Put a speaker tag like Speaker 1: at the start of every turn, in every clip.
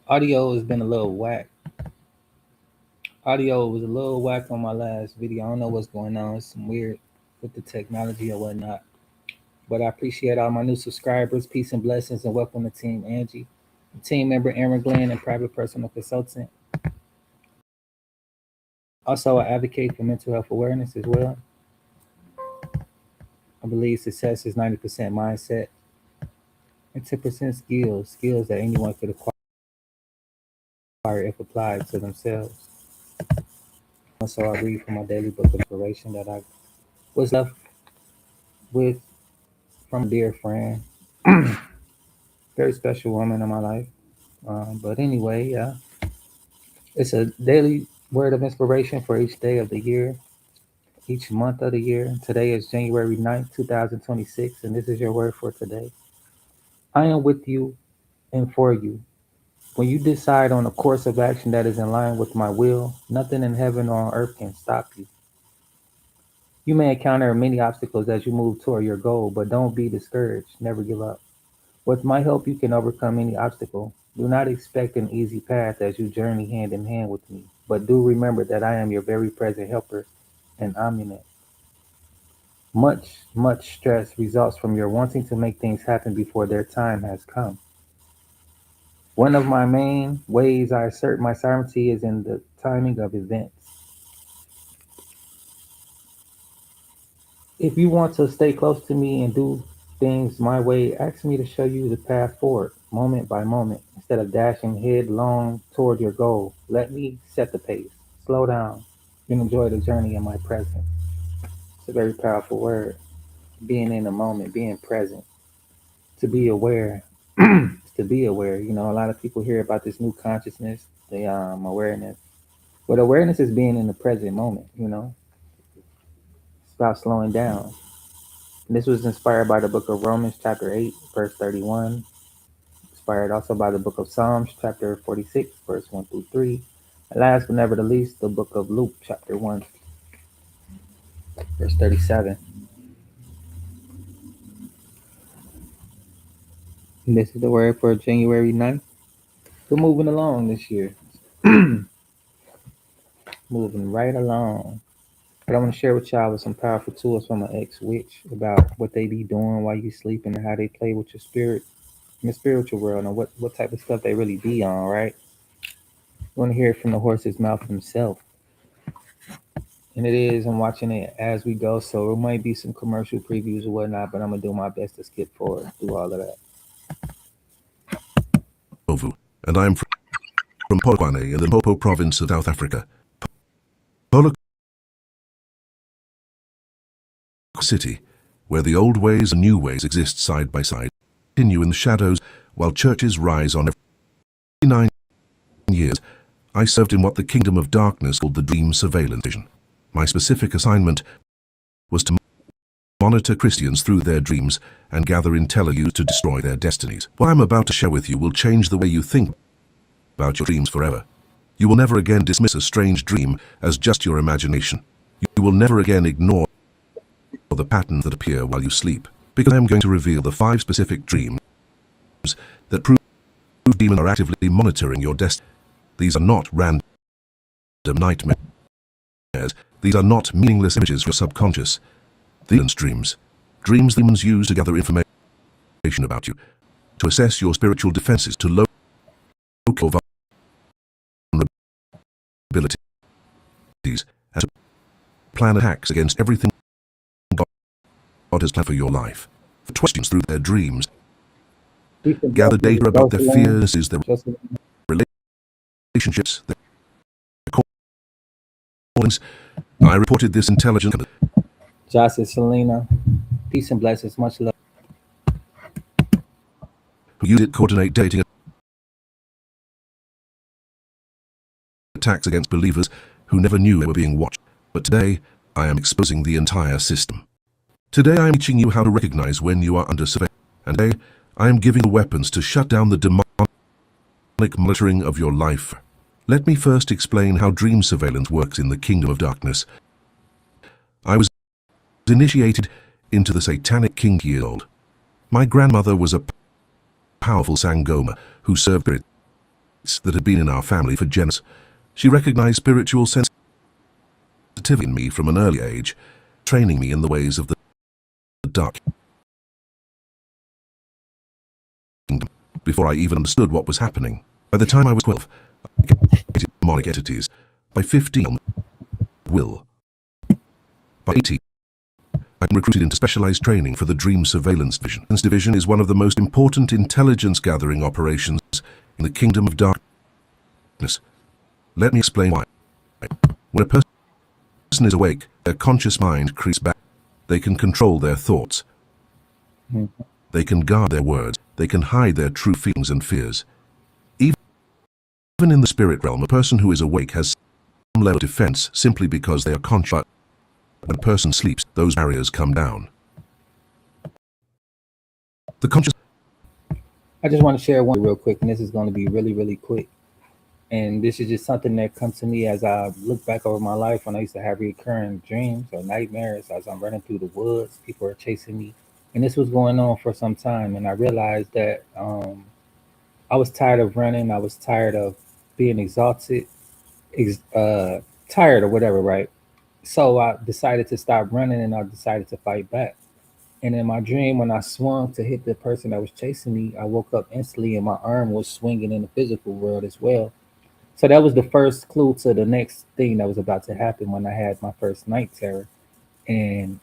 Speaker 1: Audio has been a little whack. Audio was a little whack on my last video. I don't know what's going on. It's some weird with the technology or whatnot. But I appreciate all my new subscribers. Peace and blessings, and welcome to Team Angie. Team member Aaron Glenn and private personal consultant. Also, I advocate for mental health awareness as well. I believe success is 90% mindset and 10% skills, skills that anyone could acquire if applied to themselves. Also, I read from my daily book of inspiration that I was left with from a dear friend, very special woman in my life. But anyway, yeah, it's a daily word of inspiration for each day of the year, each month of the year. Today is January 9th, 2026, and this is your word for today. I am with you and for you. When you decide on a course of action that is in line with my will, nothing in heaven or on earth can stop you. You may encounter many obstacles as you move toward your goal, but don't be discouraged. Never give up. With my help, you can overcome any obstacle. Do not expect an easy path as you journey hand in hand with me, but do remember that I am your very present helper and omniscient. Much stress results from your wanting to make things happen before their time has come. One of my main ways I assert my sovereignty is in the timing of events. If you want to stay close to me and do things my way, ask me to show you the path forward, moment by moment, instead of dashing headlong toward your goal. Let me set the pace. Slow down and enjoy the journey in my presence. It's a very powerful word. Being in the moment, being present, to be aware, to be aware. You know, a lot of people hear about this new consciousness, the awareness. But awareness is being in the present moment, you know. It's about slowing down. This was inspired by the book of Romans, chapter 8, verse 31. Inspired also by the book of Psalms, chapter 46, verse 1 through 3. And last but never the least, the book of Luke, chapter 1, verse 37. And this is the word for January 9th. We're moving along this year. Moving right along. But I want to share with y'all with some powerful tools from an ex-witch about what they be doing while you sleeping and how they play with your spirit in the spiritual world and what type of stuff they really be on, right? You want to hear it from the horse's mouth himself. And it is, I'm watching it as we go, so it might be some commercial previews or whatnot, but I'm going to do my best to skip forward through all of that.
Speaker 2: And I'm from Polokwane in the Limpopo province of South Africa. Polokwane City, where the old ways and new ways exist side by side, continue in the shadows while churches rise on every 9 years. I served in what the Kingdom of Darkness called the Dream Surveillance Division. My specific assignment was to monitor Christians through their dreams and gather intel used to destroy their destinies. What I'm about to share with you will change the way you think about your dreams forever. You will never again dismiss a strange dream as just your imagination. You will never again ignore the patterns that appear while you sleep, because I am going to reveal the 5 specific dreams that prove demons are actively monitoring your destiny. These are not random nightmares. These are not meaningless images of your subconscious. These dreams demons use to gather information about you, to assess your spiritual defenses, to locate your vulnerabilities, and to plan attacks against everything God has planned for your life. For questions through their dreams, gather data about their fears, their relationships, their callings. I reported this intelligence.
Speaker 1: Jocelyn Selena, peace and blessings, much love.
Speaker 2: Who use it to coordinate dating attacks against believers who never knew they were being watched. But today, I am exposing the entire system. Today I am teaching you how to recognize when you are under surveillance. And today, I am giving you weapons to shut down the demonic monitoring of your life. Let me first explain how dream surveillance works in the Kingdom of Darkness. I was initiated into the satanic king years old. My grandmother was a powerful Sangoma who served spirits that had been in our family for generations. She recognized spiritual sensitivity in me from an early age, training me in the ways of the dark kingdom before I even understood what was happening. By the time I was 12, I communicated demonic entities. By 15, will. By 18, I'd been recruited into specialized training for the Dream Surveillance Division. This division is one of the most important intelligence gathering operations in the Kingdom of Darkness. Let me explain why. When a person is awake, their conscious mind creeps back. They can control their thoughts. They can guard their words. They can hide their true feelings and fears. Even in the spirit realm, a person who is awake has some level of defense simply because they are conscious. When a person sleeps, those barriers come down. The conscious...
Speaker 1: I just want to share one real quick, and this is going to be really, really quick. And this is just something that comes to me as I look back over my life when I used to have recurring dreams or nightmares as I'm running through the woods. People are chasing me. And this was going on for some time. And I realized that I was tired of running. I was tired of being exhausted, tired or whatever, right? So I decided to stop running and I decided to fight back. And in my dream, when I swung to hit the person that was chasing me, I woke up instantly and my arm was swinging in the physical world as well. So that was the first clue to the next thing that was about to happen when I had my first night terror. And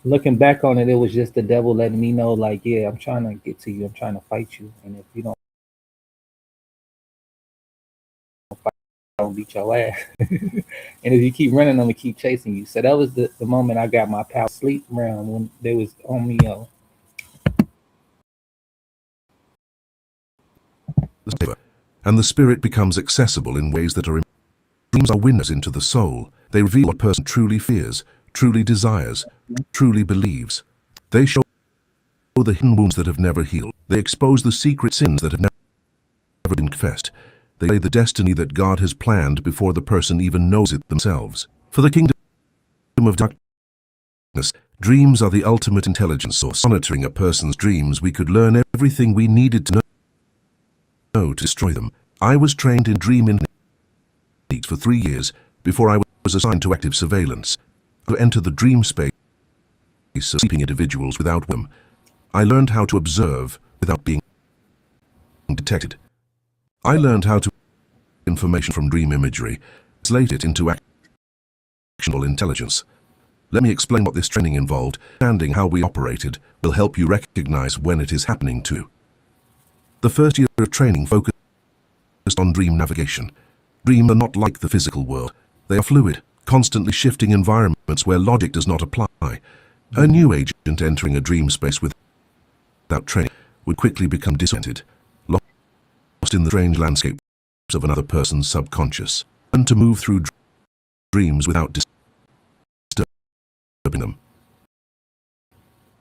Speaker 1: looking back on it, it was just the devil letting me know, like, yeah, I'm trying to get to you. I'm trying to fight you. And if you don't fight, I'll beat your ass. And if you keep running, I'm going to keep chasing you. So that was the moment I got my power sleep round when they was on me.
Speaker 2: And the spirit becomes accessible in ways that are... Dreams are windows into the soul. They reveal what a person truly fears, truly desires, truly believes. They show the hidden wounds that have never healed. They expose the secret sins that have never been confessed. They lay the destiny that God has planned before the person even knows it themselves. For the kingdom of darkness, dreams are the ultimate intelligence source. Monitoring a person's dreams, we could learn everything we needed to know to destroy them. I was trained in dream techniques for 3 years before I was assigned to active surveillance. To enter the dream space of sleeping individuals without them, I learned how to observe without being detected. I learned how to information from dream imagery, translate it into actionable intelligence. Let me explain what this training involved. Understanding how we operated will help you recognize when it is happening to you. The first year of training focused on dream navigation. Dreams are not like the physical world. They are fluid, constantly shifting environments where logic does not apply. A new agent entering a dream space without training would quickly become disoriented, lost in the strange landscapes of another person's subconscious, and to move through dreams without disturbing them.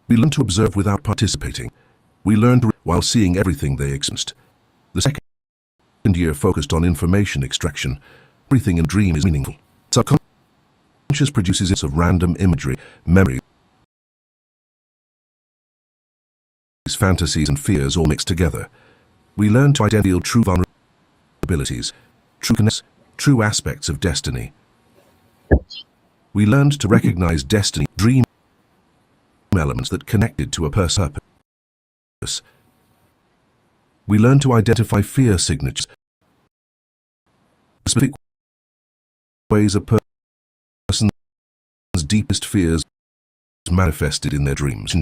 Speaker 2: We learn to observe without participating. We learned while seeing everything they experienced. The second year focused on information extraction. Everything in dream is meaningful. Subconscious produces its of random imagery, memories, fantasies and fears all mixed together. We learn to identify true vulnerabilities, true connections, true aspects of destiny. We learned to recognize destiny, dream elements that connected to a person's purpose. We learn to identify fear signatures, specific ways a person's deepest fears manifested in their dreams.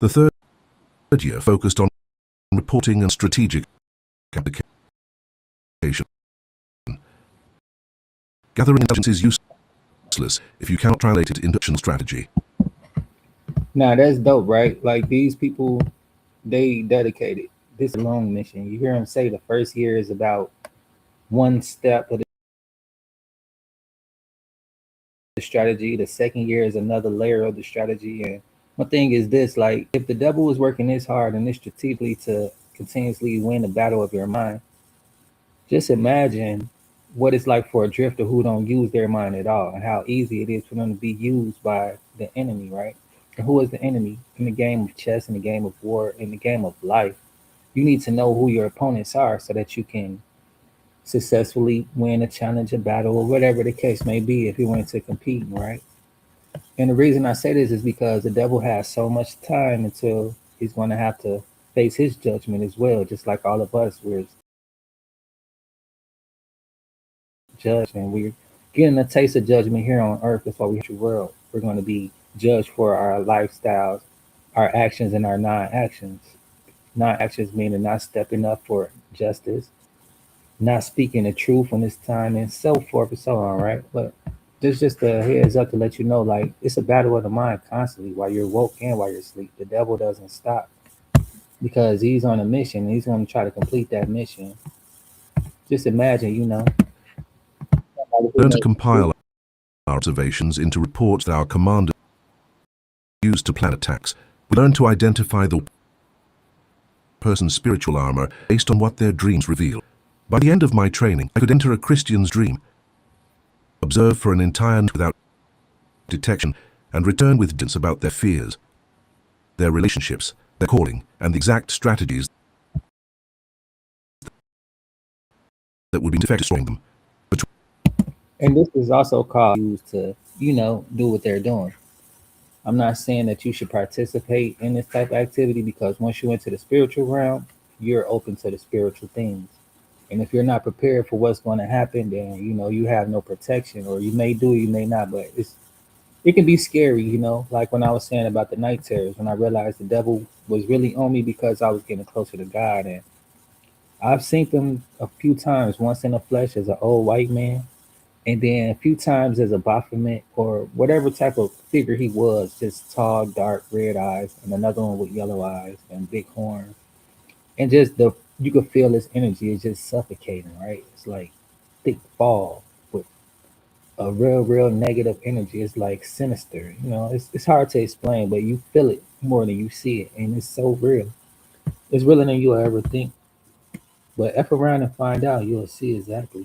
Speaker 2: The third year focused on reporting and strategic application. Gathering intelligence is useless if you cannot translate it into action strategy.
Speaker 1: Now that's dope, right? Like these people, they dedicated. This is a long mission. You hear them say the first year is about one step of the strategy. The second year is another layer of the strategy. And one thing is this, like if the devil is working this hard and this strategically to continuously win the battle of your mind, just imagine what it's like for a drifter who don't use their mind at all and how easy it is for them to be used by the enemy, right? And who is the enemy in the game of chess, in the game of war, in the game of life? You need to know who your opponents are so that you can successfully win a challenge, a battle, or whatever the case may be if you want to compete, right? And the reason I say this is because the devil has so much time until he's going to have to face his judgment as well, just like all of us. We're judged and we're getting a taste of judgment here on earth before we hit the world. We're going to be judged for our lifestyles, our actions, and our non actions. Non actions meaning not stepping up for justice, not speaking the truth when it's time, and so forth and so on, right? But this just a heads up to let you know, like, it's a battle of the mind constantly while you're woke and while you're asleep. The devil doesn't stop because he's on a mission. He's going to try to complete that mission. Just imagine,
Speaker 2: Learn to compile our observations into reports that our commanders use to plan attacks. We learn to identify the person's spiritual armor based on what their dreams reveal. By the end of my training, I could enter a Christian's dream, observe for an entire night without detection, and return with details about their fears, their relationships, their calling, and the exact strategies that would be effective destroying them.
Speaker 1: and this is also called used to, do what they're doing. I'm not saying that you should participate in this type of activity because once you enter the spiritual realm, you're open to the spiritual things. And if you're not prepared for what's going to happen, then you have no protection, or you may do, you may not. But it can be scary, like when I was saying about the night terrors, when I realized the devil was really on me because I was getting closer to God. And I've seen them a few times, once in the flesh as an old white man, and then a few times as a Baphomet or whatever type of figure he was, just tall, dark, red eyes, and another one with yellow eyes and big horns, and just you could feel his energy is just suffocating, right? It's like thick fog with a real negative energy. It's like sinister, it's hard to explain, but you feel it more than you see it, and it's so real. It's realer than you'll ever think. But F around and find out, you'll see exactly.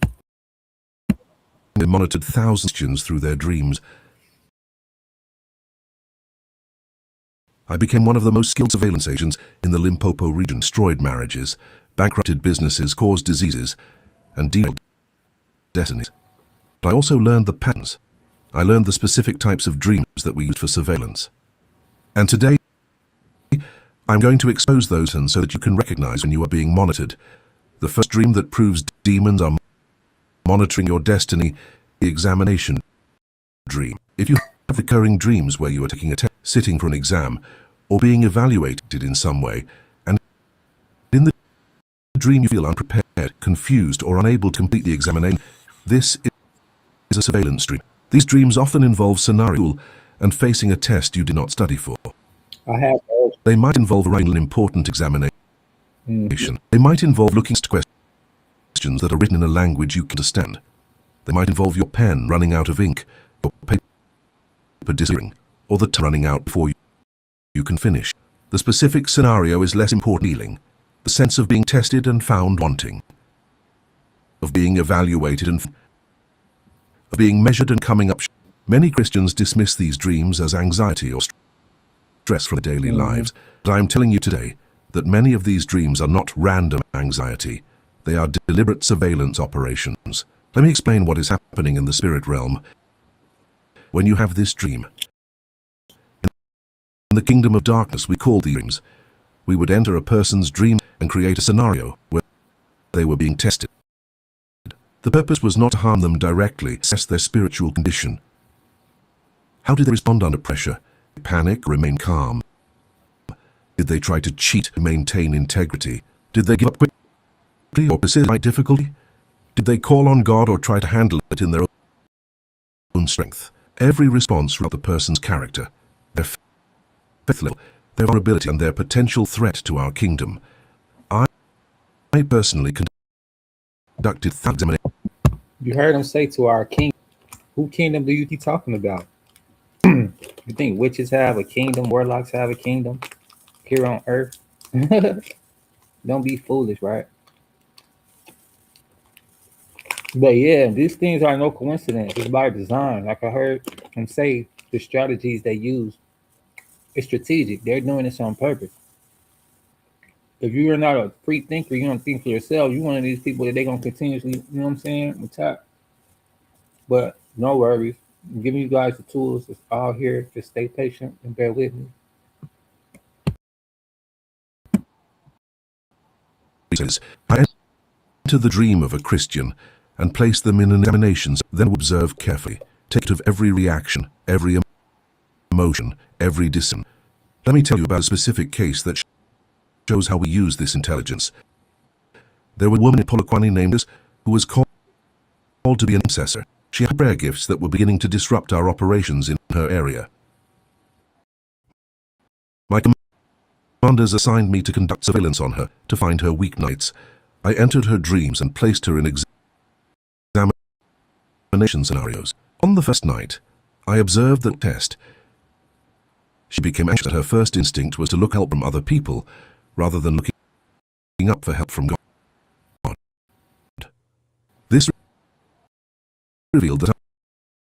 Speaker 2: They monitored thousands of Christians through their dreams. I became one of the most skilled surveillance agents in the Limpopo region. Destroyed marriages, bankrupted businesses, caused diseases, and derailed destinies. But I also learned the patterns. I learned the specific types of dreams that we used for surveillance. And today, I'm going to expose those and so that you can recognize when you are being monitored. The first dream that proves demons are monitoring your destiny, the examination dream. If you have recurring dreams where you are taking a test, sitting for an exam, or being evaluated in some way, and in the dream you feel unprepared, confused, or unable to complete the examination, this is a surveillance dream. These dreams often involve scenario and facing a test you did not study for.
Speaker 1: I have those.
Speaker 2: They might involve writing an important examination.
Speaker 1: Mhm.
Speaker 2: They might involve looking at questions that are written in a language you can understand. They might involve your pen running out of ink, your paper disappearing, or the time running out before you can finish. The specific scenario is less important. Feeling, the sense of being tested and found wanting, of being evaluated and of being measured and coming up. Many Christians dismiss these dreams as anxiety or stress from their daily lives. But I'm telling you today that many of these dreams are not random anxiety. They are deliberate surveillance operations. Let me explain what is happening in the spirit realm. When you have this dream, in the kingdom of darkness we call these dreams. We would enter a person's dream and create a scenario where they were being tested. The purpose was not to harm them directly, assess their spiritual condition. How did they respond under pressure? Panic, remain calm? Did they try to cheat to maintain integrity? Did they give up quickly or persist by difficulty? Did they call on God or try to handle it in their own strength? Every response revealed the person's character, their faith level, their vulnerability, and their potential threat to our kingdom. I personally conducted that examination.
Speaker 1: You heard him say to our king. Who kingdom do you keep talking about? You think witches have a kingdom, warlocks have a kingdom here on earth? Don't be foolish, right? But yeah, these things are no coincidence. It's by design. Like I heard him say, the strategies they use is strategic. They're doing this on purpose. If you're not a free thinker, you don't think for yourself. You're one of these people that they're gonna continuously, you know what I'm saying, attack. But no worries. I'm giving you guys the tools. It's all here. Just stay patient and bear with me.
Speaker 2: Says, I enter the dream of a Christian and place them in an examinations, then observe carefully, take note of every reaction, every emotion, every decision. Let me tell you about a specific case that shows how we use this intelligence. There was a woman in Polokwane named us who was called to be an intercessor. She had prayer gifts that were beginning to disrupt our operations in her area. My commanders assigned me to conduct surveillance on her, to find her weeknights. I entered her dreams and placed her in examination scenarios. On the first night, I observed the test. She became anxious. Her first instinct was to look help from other people, rather than looking up for help from God. This revealed that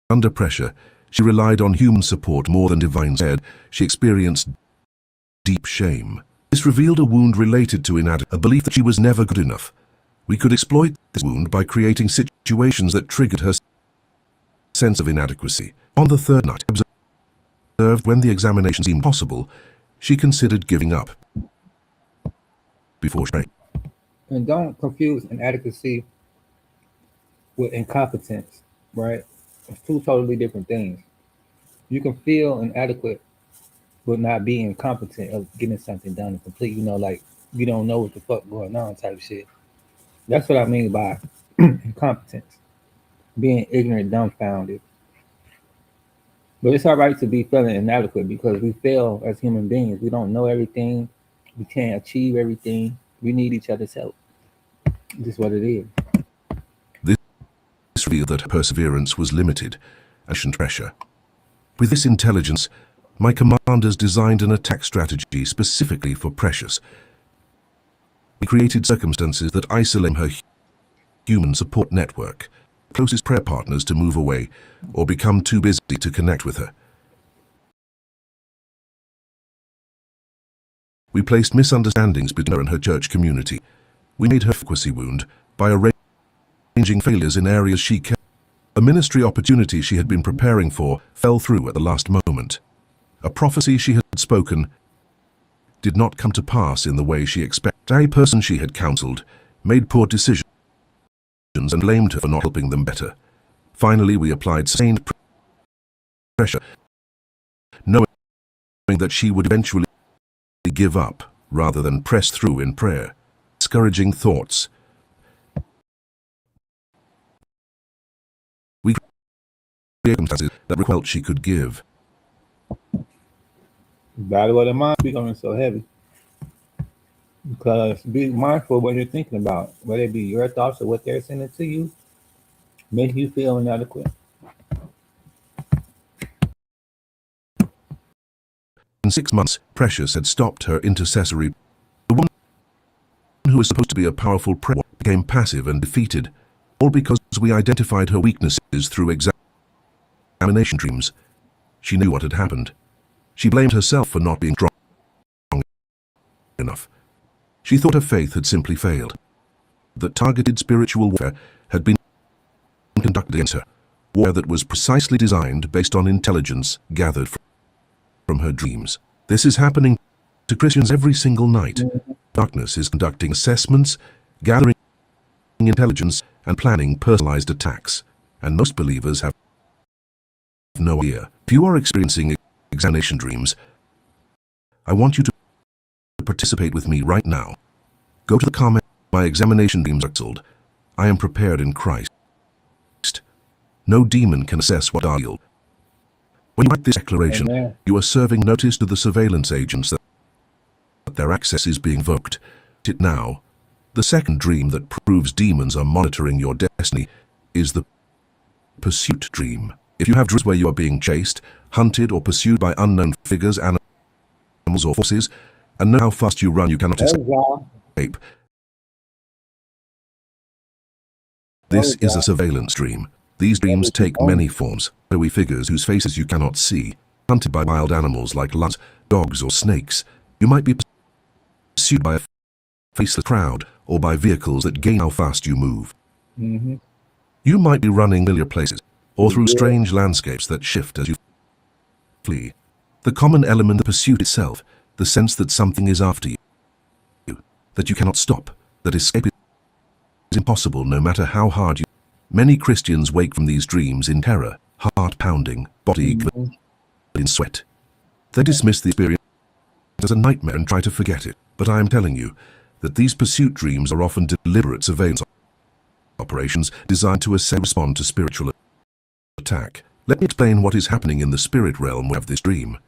Speaker 2: under pressure, she relied on human support more than divine aid. She experienced deep shame. This revealed a wound related to inadequacy, a belief that she was never good enough. We could exploit this wound by creating situations that triggered her sense of inadequacy. On the third night, observed when the examination seemed possible, she considered giving up before she.
Speaker 1: And don't confuse inadequacy with incompetence, right? It's two totally different things. You can feel inadequate but not be incompetent of getting something done and complete, like you don't know what the fuck going on type shit. That's what I mean by incompetence. Being ignorant, dumbfounded. But it's all right to be feeling inadequate because we fail as human beings. We don't know everything. We can't achieve everything. We need each other's help. This is what it is.
Speaker 2: This revealed that her perseverance was limited and pressure. With this intelligence, my commanders designed an attack strategy specifically for Precious. We created circumstances that isolate her human support network, closest prayer partners to move away or become too busy to connect with her. We placed misunderstandings between her and her church community. We made her frequency wound by arranging failures in areas she cared. A ministry opportunity she had been preparing for fell through at the last moment. A prophecy she had spoken did not come to pass in the way she expected. A person she had counseled made poor decisions and blamed her for not helping them better. Finally, we applied sustained pressure, knowing that she would eventually give up rather than press through in prayer. Discouraging thoughts. We created circumstances that required she could give.
Speaker 1: Battle of the mind becoming so heavy. Because be mindful of what you're thinking about, whether it be your thoughts or what they're sending to you, make you feel inadequate.
Speaker 2: In 6 months, Precious had stopped her intercessory. The woman who was supposed to be a powerful prayer became passive and defeated, all because we identified her weaknesses through examination dreams. She knew what had happened. She blamed herself for not being strong enough. She thought her faith had simply failed. That targeted spiritual warfare had been conducted against her. Warfare that was precisely designed based on intelligence gathered from her dreams. This is happening to Christians every single night. Darkness is conducting assessments, gathering intelligence, and planning personalized attacks. And most believers have no idea. If you are experiencing examination dreams, I want you to participate with me right now. Go to the comment. My examination dreams are cancelled. I am prepared in Christ. No demon can assess what I feel. When you write this declaration,
Speaker 1: Amen.
Speaker 2: You are serving notice to the surveillance agents that their access is being invoked. It now. The second dream that proves demons are monitoring your destiny is the pursuit dream. If you have dreams where you are being chased, hunted, or pursued by unknown figures, animals, or forces, and know how fast you run, you cannot escape. This is a surveillance dream. These dreams take many forms. Shadowy figures whose faces you cannot see, hunted by wild animals like lions, dogs, or snakes. You might be pursued by a faceless crowd or by vehicles that gauge how fast you move.
Speaker 1: Mm-hmm.
Speaker 2: You might be running familiar places or through
Speaker 1: Yeah.
Speaker 2: strange landscapes that shift as you flee. The common element of pursuit itself, the sense that something is after you, that you cannot stop, that escape is impossible no matter how hard you. Many Christians wake from these dreams in terror, heart pounding, body covered in sweat. They dismiss the experience as a nightmare and try to forget it. But I am telling you that these pursuit dreams are often deliberate surveillance operations designed to respond to spiritual attack. Let me explain what is happening in the spirit realm of this dream.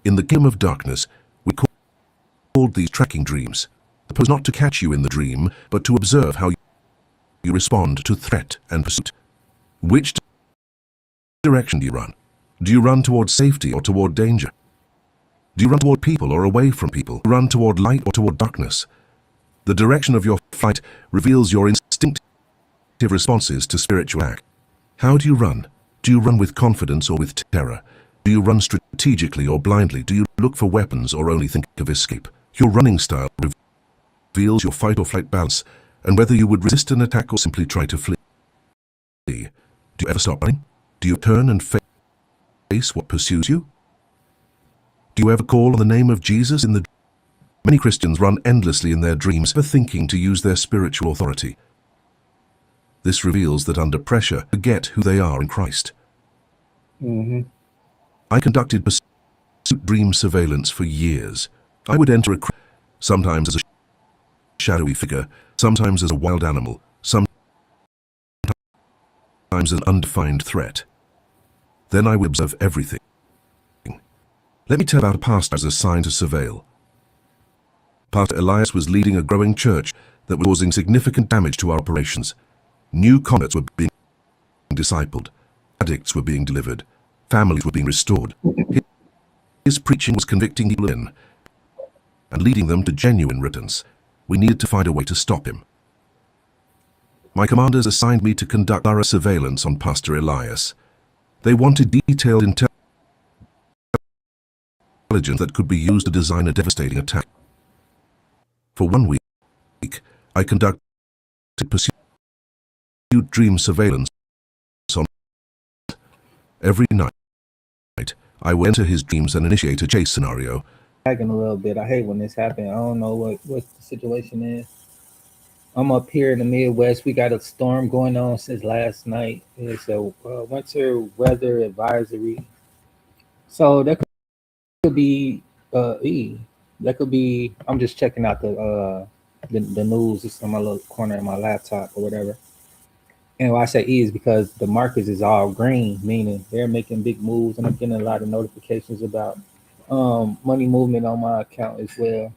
Speaker 2: In the kingdom of darkness, we called these tracking dreams. The purpose not to catch you in the dream, but to observe how you respond to threat and pursuit. Which direction do you run? Do you run toward safety or toward danger? Do you run toward people or away from people? Do you run toward light or toward darkness? The direction of your flight reveals your instinctive responses to spiritual act. How do you run? Do you run with confidence or with terror? Do you run strategically or blindly? Do you look for weapons or only think of escape? Your running style reveals your fight or flight balance and whether you would resist an attack or simply try to flee. Do you ever stop running? Do you turn and face what pursues you? Do you ever call on the name of Jesus in the dream? Many Christians run endlessly in their dreams, never thinking to use their spiritual authority. This reveals that under pressure, forget who they are in Christ.
Speaker 1: Mm-hmm.
Speaker 2: I conducted pursuit dream surveillance for years. I would enter a crowd, sometimes as a shadowy figure, sometimes as a wild animal, sometimes an undefined threat. Then I would observe everything. Let me tell about a pastor as assigned to surveil. Pastor Elias was leading a growing church that was causing significant damage to our operations. New converts were being discipled, addicts were being delivered, families were being restored. His preaching was convicting people in and leading them to genuine repentance. We needed to find a way to stop him. My commanders assigned me to conduct thorough surveillance on Pastor Elias. They wanted detailed intelligence that could be used to design a devastating attack. For 1 week, I conducted pursuit dream surveillance on every night. I would enter his dreams and initiate a chase scenario.
Speaker 1: Lagging a little bit. I hate when this happens. I don't know what the situation is. I'm up here in the Midwest. We got a storm going on since last night. It's a winter weather advisory. So that could be E. That could be. I'm just checking out the news. It's on my little corner of my laptop or whatever. And why I say E is because the markets is all green, meaning they're making big moves, and I'm getting a lot of notifications about money movement on my account as well.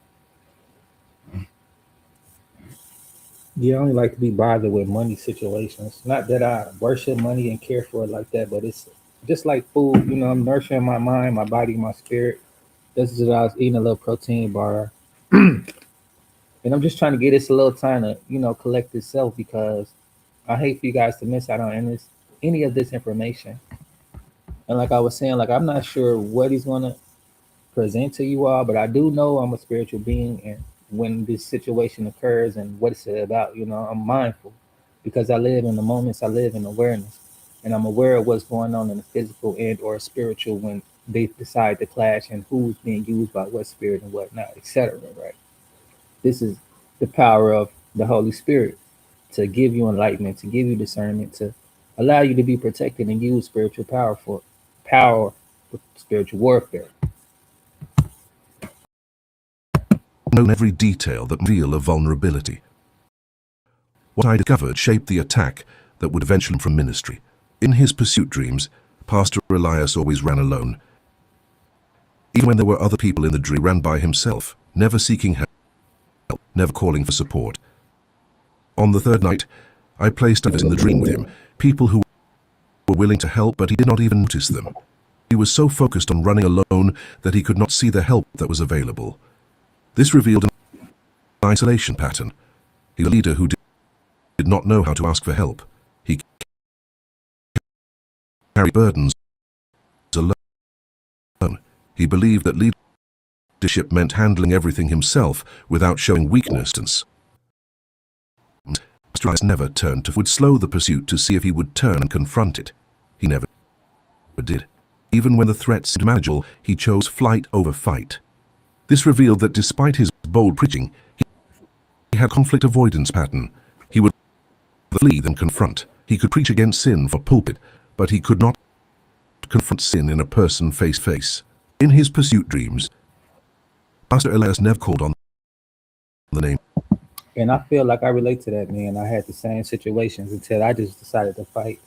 Speaker 1: Yeah, I only like to be bothered with money situations. Not that I worship money and care for it like that, but it's just like food. You know, I'm nurturing my mind, my body, my spirit. This is what I was eating a little protein bar. And I'm just trying to get this a little time to, collect itself because I hate for you guys to miss out on any of this information. And like I was saying, like I'm not sure what he's gonna present to you all, but I do know I'm a spiritual being, and when this situation occurs and what it's about, I'm mindful because I live in the moments, I live in awareness, and I'm aware of what's going on in the physical and or spiritual when they decide to clash and who's being used by what spirit and whatnot, etc. Right? This is the power of the Holy Spirit to give you enlightenment, to give you discernment, to allow you to be protected and use spiritual power for spiritual warfare.
Speaker 2: Known every detail that reveal a vulnerability. What I discovered shaped the attack that would eventually from ministry. In his pursuit dreams, Pastor Elias always ran alone. Even when there were other people in the dream, he ran by himself, never seeking help, never calling for support. On the third night, I placed others in the dream with him, people who were willing to help, but he did not even notice them. He was so focused on running alone that he could not see the help that was available. This revealed an isolation pattern. He was a leader who did not know how to ask for help. He carried burdens alone. He believed that leadership Leadership meant handling everything himself without showing weakness. Pastor Elias never turned to would slow the pursuit to see if he would turn and confront it. He never did. Even when the threat seemed manageable, he chose flight over fight. This revealed that despite his bold preaching, he had a conflict avoidance pattern. He would flee than confront. He could preach against sin for pulpit, but he could not confront sin in a person face-to-face. In his pursuit dreams, Pastor Elias never called on the name.
Speaker 1: And I feel like I relate to that, man. I had the same situations until I just decided to fight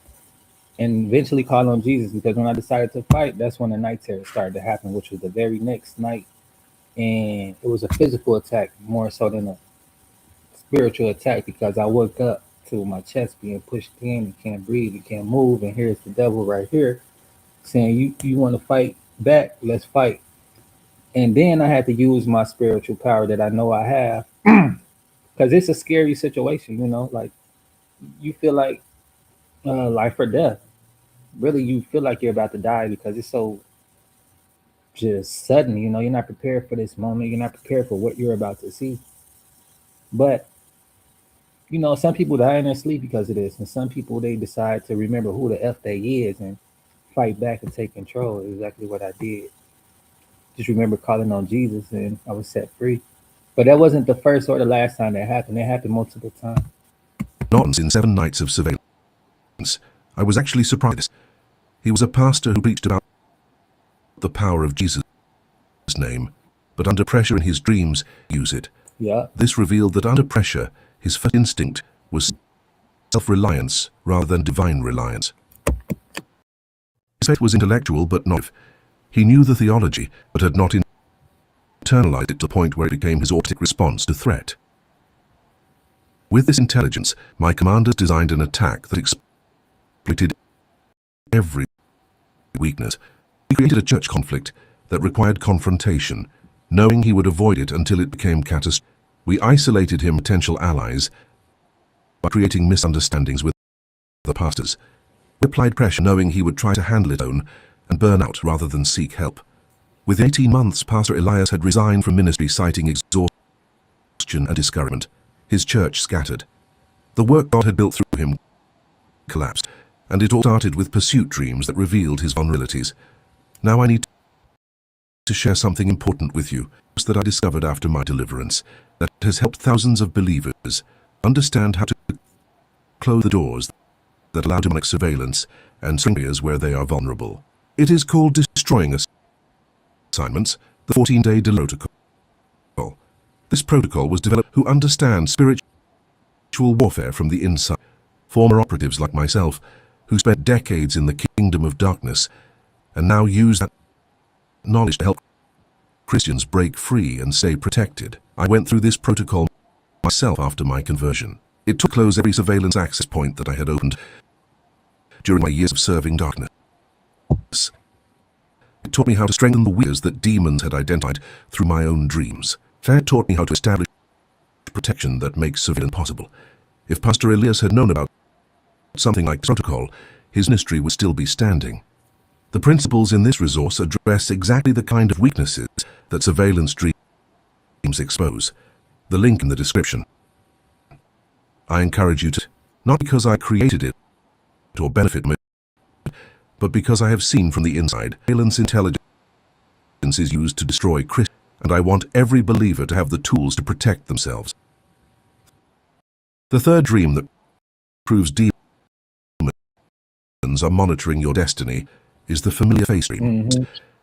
Speaker 1: and eventually call on Jesus, because when I decided to fight, that's when the night terror started to happen, which was the very next night. And it was a physical attack more so than a spiritual attack, because I woke up to my chest being pushed in and can't breathe and can't move. And here's the devil right here saying, you want to fight back? Let's fight. And then I had to use my spiritual power that I know I have, because it's a scary situation, you know, like you feel like life or death. Really, you feel like you're about to die because it's so just sudden, you know, you're not prepared for this moment. You're not prepared for what you're about to see. But, you know, some people die in their sleep because of this. And some people, they decide to remember who the F they is and fight back and take control. Exactly what I did. Just remember calling on Jesus and I was set free. But that wasn't the first or the last time that happened. It happened multiple times.
Speaker 2: Not in 7 nights of surveillance. I was actually surprised. He was a pastor who preached about the power of Jesus' name, but under pressure in his dreams, use it.
Speaker 1: Yeah.
Speaker 2: This revealed that under pressure, his first instinct was self-reliance rather than divine reliance. His faith was intellectual but not. He knew the theology, but had not internalized it to the point where it became his automatic response to threat. With this intelligence, my commanders designed an attack that exploited every weakness. He created a church conflict that required confrontation, knowing he would avoid it until it became catastrophic. We isolated him potential allies by creating misunderstandings with the pastors. We applied pressure knowing he would try to handle it alone and burn out rather than seek help. Within 18 months, Pastor Elias had resigned from ministry citing exhaustion and discouragement. His church scattered. The work God had built through him collapsed, and it all started with pursuit dreams that revealed his vulnerabilities. Now I need to share something important with you that I discovered after my deliverance that has helped thousands of believers understand how to close the doors that allow demonic surveillance and areas where they are vulnerable. It is called Destroying Assignments, the 14-day protocol. This protocol was developed who understand spiritual warfare from the inside. Former operatives like myself who spent decades in the kingdom of darkness and now use that knowledge to help Christians break free and stay protected. I went through this protocol myself after my conversion. It took close every surveillance access point that I had opened during my years of serving darkness. It taught me how to strengthen the weaknesses that demons had identified through my own dreams. It taught me how to establish protection that makes surveillance possible. If Pastor Elias had known about something like protocol, his ministry would still be standing. The principles in this resource address exactly the kind of weaknesses that surveillance dreams expose. The link in the description. I encourage you to, not because I created it or benefit from it, but because I have seen from the inside, surveillance intelligence is used to destroy Christians, and I want every believer to have the tools to protect themselves. The third dream that proves demons are monitoring your destiny is the familiar face dream,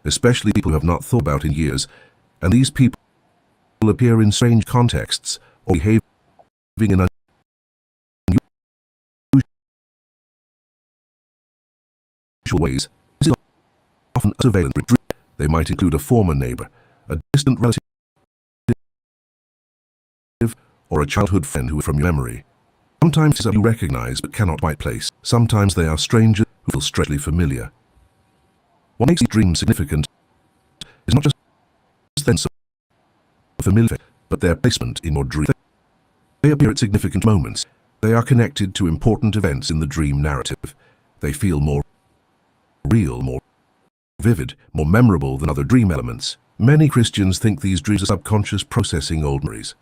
Speaker 2: especially people who have not thought about in years, and these people appear in strange contexts or behaving in unusual ways. This is often a surveillance dream. They might include a former neighbor, a distant relative, or a childhood friend who is from your memory. Sometimes you recognize but cannot quite place. Sometimes they are strangers who feel strangely familiar. What makes these dreams significant is not just their sense of familiar, but their placement in your dream. They appear at significant moments. They are connected to important events in the dream narrative. They feel more real, more vivid, more memorable than other dream elements. Many Christians think these dreams are subconscious processing old memories.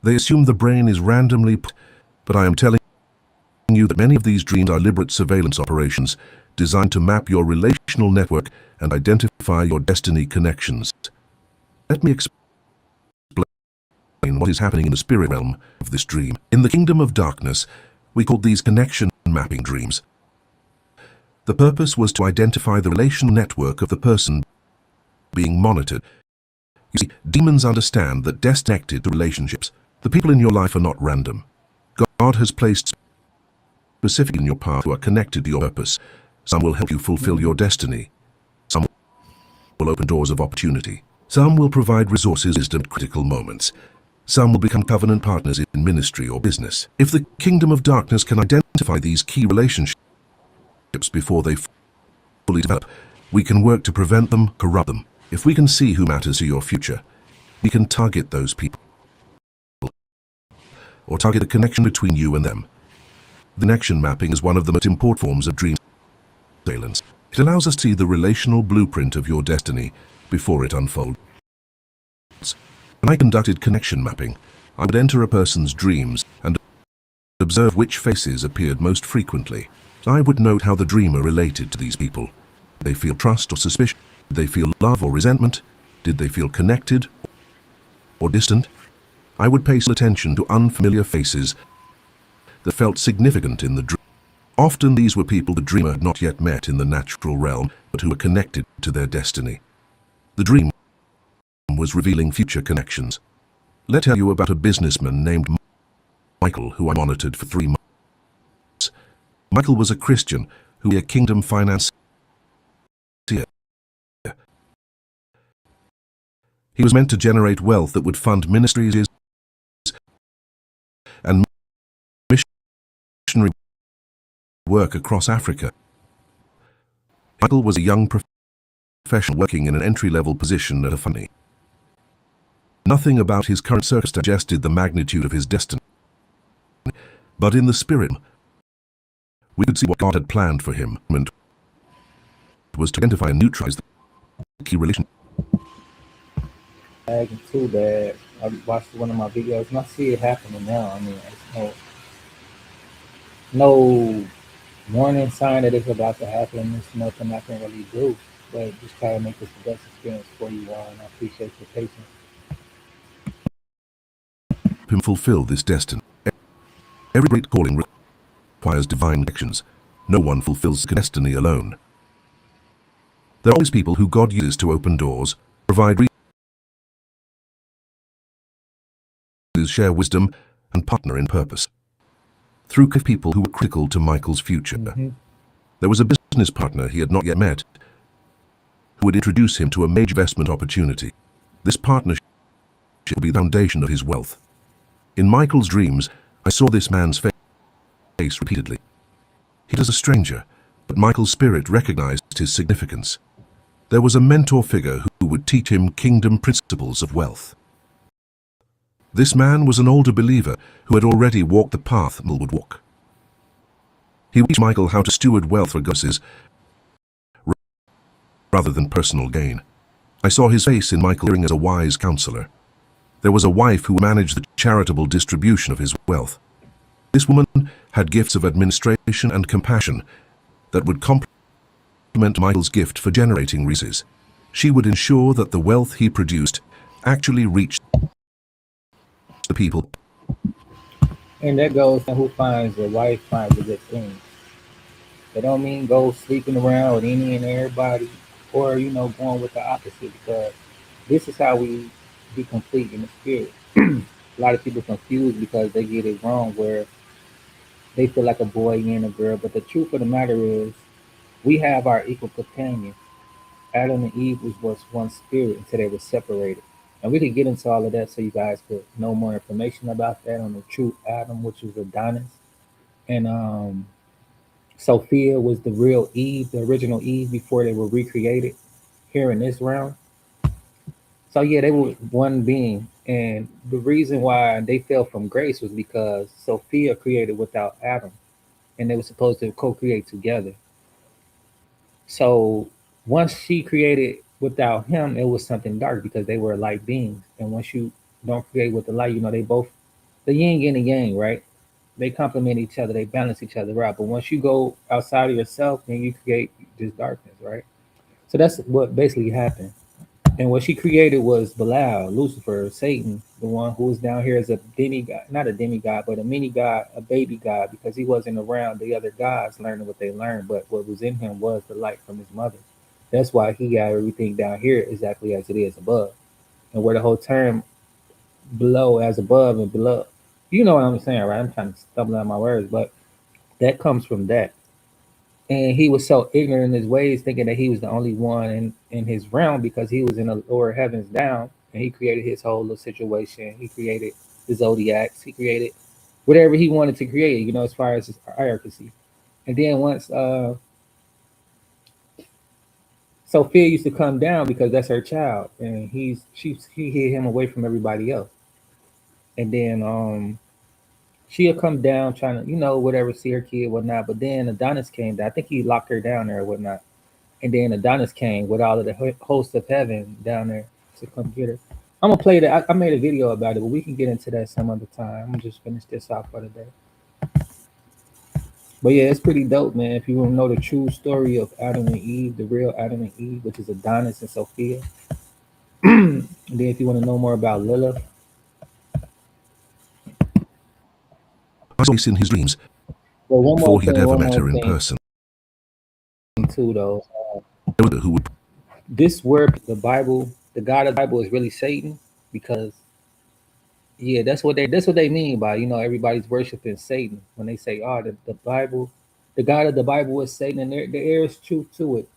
Speaker 2: They assume the brain is randomly but I am telling you that many of these dreams are deliberate surveillance operations designed to map your relational network and identify your destiny connections. Let me explain what is happening in the spirit realm of this dream. In the kingdom of darkness, we called these connection mapping dreams. The purpose was to identify the relational network of the person being monitored. You see, demons understand that connected to relationships. The people in your life are not random. God has placed specifically in your path who are connected to your purpose. Some will help you fulfill your destiny. Some will open doors of opportunity. Some will provide resources at critical moments. Some will become covenant partners in ministry or business. If the kingdom of darkness can identify these key relationships before they fully develop, we can work to prevent them, corrupt them. If we can see who matters to your future, we can target those people or target a connection between you and them. The connection mapping is one of the most important forms of dream surveillance. It allows us to see the relational blueprint of your destiny before it unfolds. When I conducted connection mapping, I would enter a person's dreams and observe which faces appeared most frequently. I would note how the dreamer related to these people. Did they feel trust or suspicion? Did they feel love or resentment? Did they feel connected or distant? I would pay attention to unfamiliar faces that felt significant in the dream. Often these were people the dreamer had not yet met in the natural realm, but who were connected to their destiny. The dream was revealing future connections. Let me tell you about a businessman named Michael who I monitored for 3 months. Michael was a Christian who was a kingdom financier. He was meant to generate wealth that would fund ministries and missionary work across Africa. Michael was a young professional working in an entry-level position at a company. Nothing about his current circumstance suggested the magnitude of his destiny. But in the spirit, we could see what God had planned for him, and it was to identify and neutralize the key relation.
Speaker 1: Lagging too bad. I watched one of my videos and I see it happening now. I mean, it's no warning sign that it's about to happen. There's nothing I can really do, but just try to make this the best experience for you all, and I appreciate your patience.
Speaker 2: Him fulfill this destiny. Every great calling requires divine actions. No one fulfills destiny alone. There are always people who God uses to open doors, provide resources, share wisdom, and partner in purpose. Through people who were critical to Michael's future. There was a business partner he had not yet met who would introduce him to a major investment opportunity. This partnership would be the foundation of his wealth. In Michael's dreams, I saw this man's face repeatedly. He was a stranger, but Michael's spirit recognized his significance. There was a mentor figure who would teach him kingdom principles of wealth. This man was an older believer who had already walked the path Michael would walk. He would teach Michael how to steward wealth for goddesses rather than personal gain. I saw his face in Michael as a wise counselor. There was a wife who managed the charitable distribution of his wealth. This woman had gifts of administration and compassion that would complement Michael's gift for generating resources. She would ensure that the wealth he produced actually reached the people.
Speaker 1: And that goes to who finds a wife finds a good thing. That don't mean go sleeping around with any and everybody, or going with the opposite, because this is how we be complete in the spirit. A lot of people confused because they get it wrong, where they feel like a boy and a girl. But the truth of the matter is, we have our equal companion. Adam and Eve was one spirit until they were separated. And we could get into all of that so you guys could know more information about that on the true Adam, which was Adonis. And Sophia was the real Eve, the original Eve before they were recreated here in this realm. So yeah, they were one being. And the reason why they fell from grace was because Sophia created without Adam, and they were supposed to co-create together. So once she created without him, it was something dark because they were light beings. And once you don't create with the light, they both the yin and the yang, right? They complement each other, they balance each other out. But once you go outside of yourself, then you create this darkness, right? So that's what basically happened. And what she created was Belial, Lucifer, Satan, the one who was down here as a demigod, not a demigod, but a mini god, a baby god, because he wasn't around the other gods learning what they learned. But what was in him was the light from his mother. That's why he got everything down here exactly as it is above. And where the whole term below as above and below, you know what I'm saying, right? I'm trying to stumble on my words, but that comes from that. And he was so ignorant in his ways, thinking that he was the only one in his realm because he was in the lower heavens down, and he created his whole little situation. He created the zodiacs. He created whatever he wanted to create, as far as his hierarchy. And then once Sophia used to come down because that's her child, and he hid him away from everybody else. And then she'll come down trying to, whatever, see her kid, whatnot. But then Adonis came down. I think he locked her down there or whatnot. And then Adonis came with all of the hosts of heaven down there to come get her. I'm gonna play that. I made a video about it, but we can get into that some other time. I'm gonna just finish this off for today. But yeah, it's pretty dope, man. If you want to know the true story of Adam and Eve, the real Adam and Eve, which is Adonis and Sophia. And then if you want to know more about Lilith,
Speaker 2: I saw this in his dreams
Speaker 1: well,
Speaker 2: before he had ever met her in person.
Speaker 1: too, though.
Speaker 2: Who would
Speaker 1: This word, the Bible, the God of the Bible is really Satan, because yeah, that's what they mean by, everybody's worshiping Satan when they say, oh, the Bible, the God of the Bible is Satan, and there is truth to it.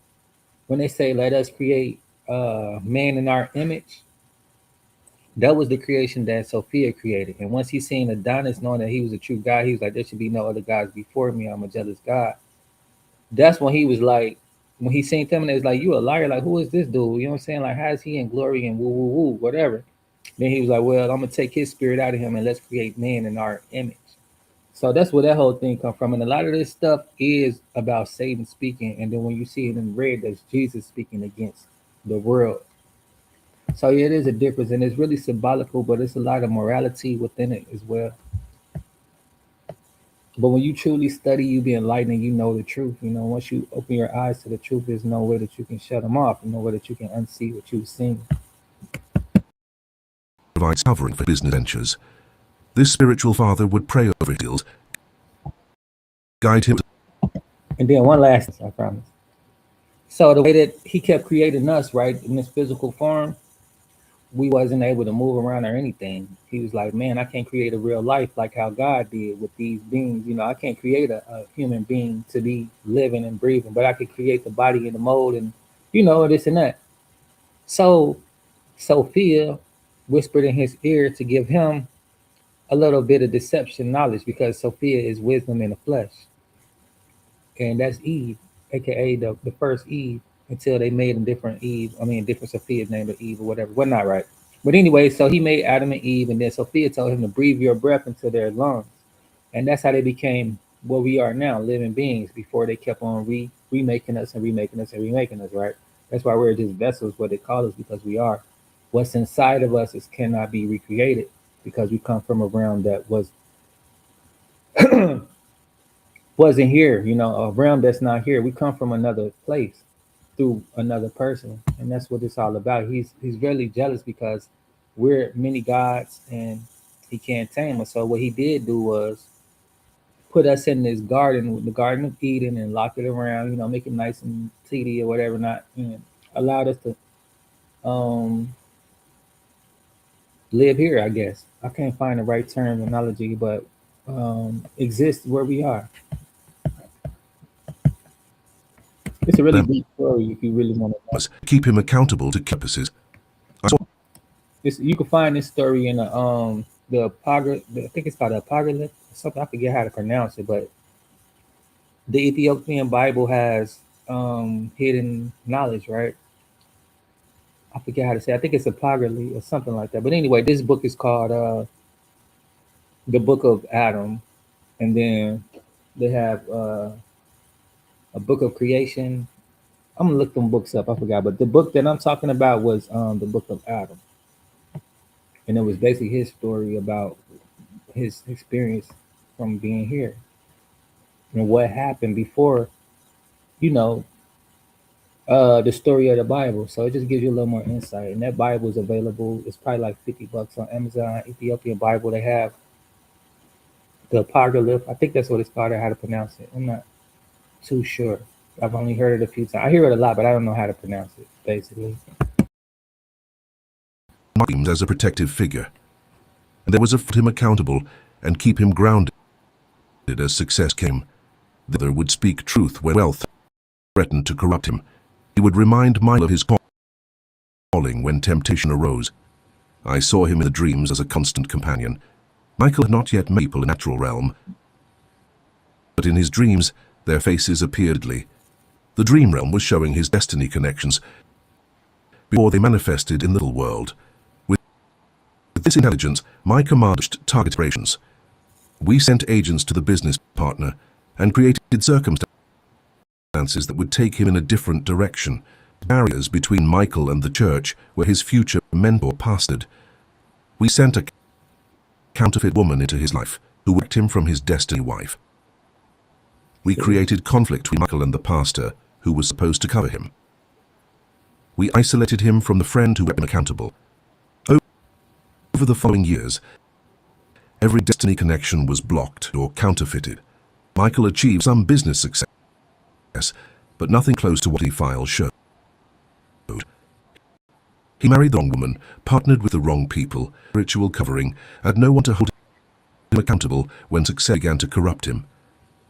Speaker 1: When they say, let us create man in our image, that was the creation that Sophia created. And once he seen Adonis, knowing that he was a true God, he was like, there should be no other gods before me. I'm a jealous God. That's when he was like, when he seen them, and they was like, you a liar. Like, who is this dude? You know what I'm saying? Like, how is he in glory and woo, woo, woo, whatever. Then he was like, well, I'm going to take his spirit out of him and let's create man in our image. So that's where that whole thing come from. And a lot of this stuff is about Satan speaking. And then when you see it in red, that's Jesus speaking against the world. So yeah, it is a difference, and it's really symbolical, but it's a lot of morality within it as well. But when you truly study, you be enlightened and you know the truth. Once you open your eyes to the truth, there's no way that you can shut them off. No way that you can unsee what you've seen.
Speaker 2: provide covering for business ventures. This spiritual father would pray over his deals, guide him.
Speaker 1: And then one last, I promise. So the way that he kept creating us, right, in this physical form, we wasn't able to move around or anything. He was like, man, I can't create a real life like how God did with these beings. I can't create a human being to be living and breathing, but I could create the body and the mold and, this and that. So Sophia whispered in his ear to give him a little bit of deception knowledge, because Sophia is wisdom in the flesh. And that's Eve, aka the first Eve, until they made a different Eve. I mean, different Sophia's named Eve or whatever. Well, not right. But anyway, so he made Adam and Eve, and then Sophia told him to breathe your breath into their lungs. And that's how they became what we are now, living beings, before they kept on remaking us and remaking us and remaking us, right? That's why we're just vessels, what they call us, because we are. What's inside of us is cannot be recreated, because we come from a realm that wasn't here, a realm that's not here. We come from another place through another person, and that's what it's all about. He's really jealous because we're many gods and he can't tame us. So what he did do was put us in this garden, the Garden of Eden, and lock it around, make it nice and tidy or whatever, not, allowed us to um live here, I guess. I can't find the right terminology, but exist where we are. It's a really deep story if you really want to know.
Speaker 2: Keep him accountable to purposes.
Speaker 1: You can find this story in the I think it's called the Apocrypha, something, I forget how to pronounce it, but the Ethiopian Bible has hidden knowledge, right? I forget how to say. I think it's Apocrypha or something like that. But anyway, this book is called the Book of Adam, and then they have a Book of Creation, I'm gonna look them books up. I forgot, but the book that I'm talking about was the book of Adam, and it was basically his story about his experience from being here and what happened before, you know, the story of the Bible. So it just gives you a little more insight. And that Bible is available. It's probably like $50 on Amazon. Ethiopian Bible. They have the Apocrypha. I think that's what it's called, or how to pronounce it. I'm not too sure. I've only heard it a few times. I hear it a lot, but I don't know how to pronounce it, basically.
Speaker 2: Dreams as a protective figure, and there was a him accountable and keep him grounded as success came. The other would speak truth when wealth threatened to corrupt him. He would remind Michael of his calling when temptation arose. I saw him in the dreams as a constant companion. Michael had not yet met people in the natural realm, but in his dreams their faces appeared. The dream realm was showing his destiny connections before they manifested in the real world. With this intelligence, my command target operations. We sent agents to the business partner and created circumstances that would take him in a different direction. Barriers between Michael and the church where his future mentor pastored. We sent a counterfeit woman into his life who wrecked him from his destiny wife. We created conflict between Michael and the pastor who was supposed to cover him. We isolated him from the friend who kept him accountable. Over the following years, every destiny connection was blocked or counterfeited. Michael achieved some business success, but nothing close to what his files showed. He married the wrong woman, partnered with the wrong people, ritual covering, had no one to hold him accountable when success began to corrupt him.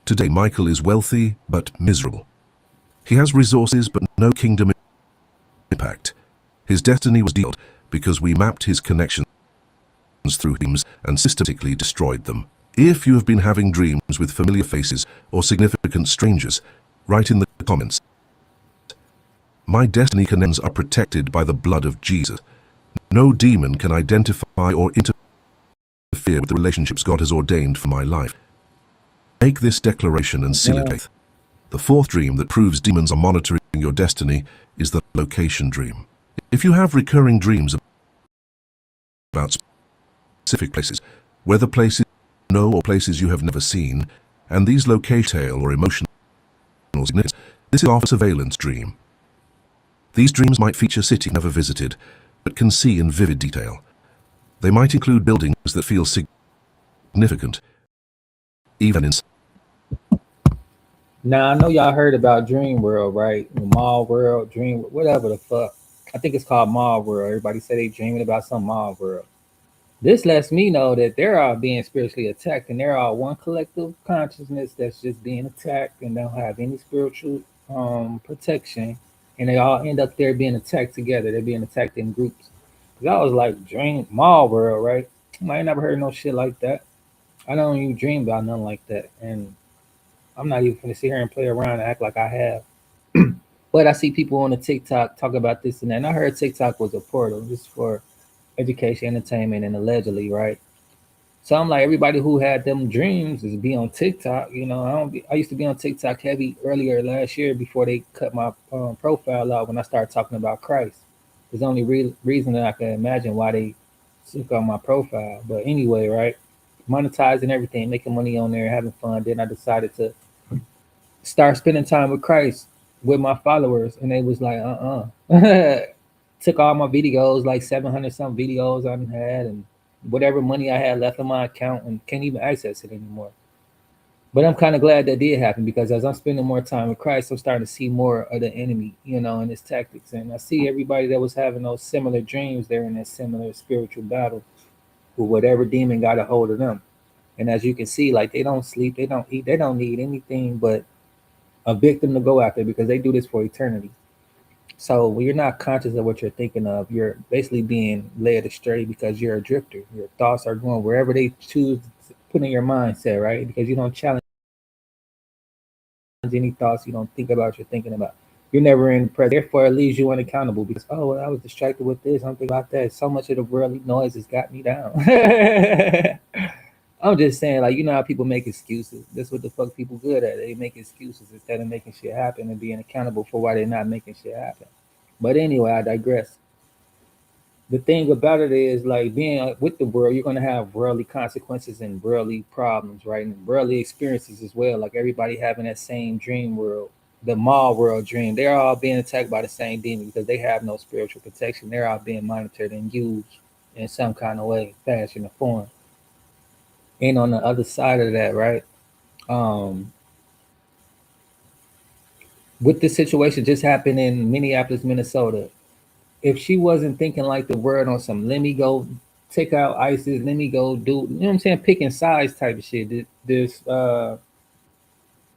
Speaker 2: Today Michael is wealthy but miserable. He has resources but no kingdom impact. His destiny was dealt because we mapped his connections through dreams and systematically destroyed them. If you have been having dreams with familiar faces or significant strangers, write in the comments. My destiny connections are protected by the blood of Jesus. No demon can identify or interfere with the relationships God has ordained for my life. Make this declaration and seal it with. The fourth dream that proves demons are monitoring your destiny is the location dream. If you have recurring dreams about specific places, whether places you know or places you have never seen, and these locate tale or emotional significance, this is a surveillance dream. These dreams might feature cities never visited, but can see in vivid detail. They might include buildings that feel significant, even in...
Speaker 1: Now, I know y'all heard about Dream World, right? Mall World, Dream, whatever the fuck. I think it's called Mall World. Everybody say they dreaming about some Mall World. This lets me know that they're all being spiritually attacked, and they're all one collective consciousness that's just being attacked and don't have any spiritual protection. And they all end up there being attacked together. They're being attacked in groups. Cause I was like, Dream Mall World, right? I ain't never heard no shit like that. I don't even dream about nothing like that. And I'm not even gonna sit here and play around and act like I have. But I see people on the TikTok talk about this and that. And I heard TikTok was a portal just for education, entertainment, and allegedly, right? So I'm like, everybody who had them dreams is be on TikTok. You know, I used to be on TikTok heavy earlier last year before they cut my profile out when I started talking about Christ. There's only reason that I can imagine why they took on my profile. But anyway, right? Monetizing everything, making money on there, having fun. Then I decided to start spending time with Christ with my followers, and they was like, took all my videos, like 700 some videos I had, and whatever money I had left in my account, and can't even access it anymore. But I'm kind of glad that did happen, because as I'm spending more time with Christ, I'm starting to see more of the enemy, you know, and his tactics. And I see everybody that was having those similar dreams, they're in that similar spiritual battle with whatever demon got a hold of them. And as you can see, like, they don't sleep, they don't eat, they don't need anything but a victim to go after, because they do this for eternity. So when you're not conscious of what you're thinking of, you're basically being led astray because you're a drifter. Your thoughts are going wherever they choose to put in your mindset, right? Because you don't challenge any thoughts, you don't think about what you're thinking about. You're never in the present. Therefore, it leaves you unaccountable because, oh, well, I was distracted with this. I'm thinking about that. So much of the worldly noise has got me down. I'm just saying, like, you know how people make excuses. That's what the fuck people good at. They make excuses instead of making shit happen and being accountable for why they're not making shit happen. But anyway, I digress. The thing about it is, like, being with the world, you're gonna have worldly consequences and worldly problems, right? And worldly experiences as well. Like everybody having that same dream world, the mall world dream. They're all being attacked by the same demon because they have no spiritual protection. They're all being monitored and used in some kind of way, fashion, or form. And on the other side of that, right? Um, with this situation just happened in Minneapolis, Minnesota, if she wasn't thinking like the word on some, let me go take out ISIS, let me go do, you know what I'm saying, picking sides type of shit. This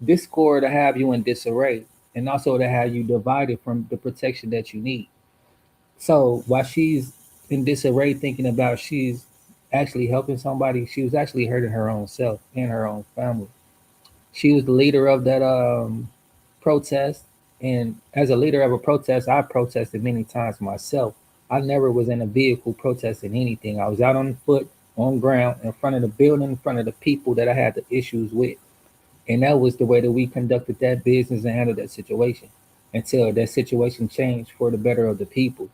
Speaker 1: discord to have you in disarray, and also to have you divided from the protection that you need. So while she's in disarray, thinking about she's actually helping somebody, she was actually hurting her own self and her own family. She was the leader of that protest, and as a leader of a protest, I protested many times myself. I never was in a vehicle protesting anything. I was out on foot, on ground, in front of the building, in front of the people that I had the issues with, and that was the way that we conducted that business and handled that situation until that situation changed for the better of the people.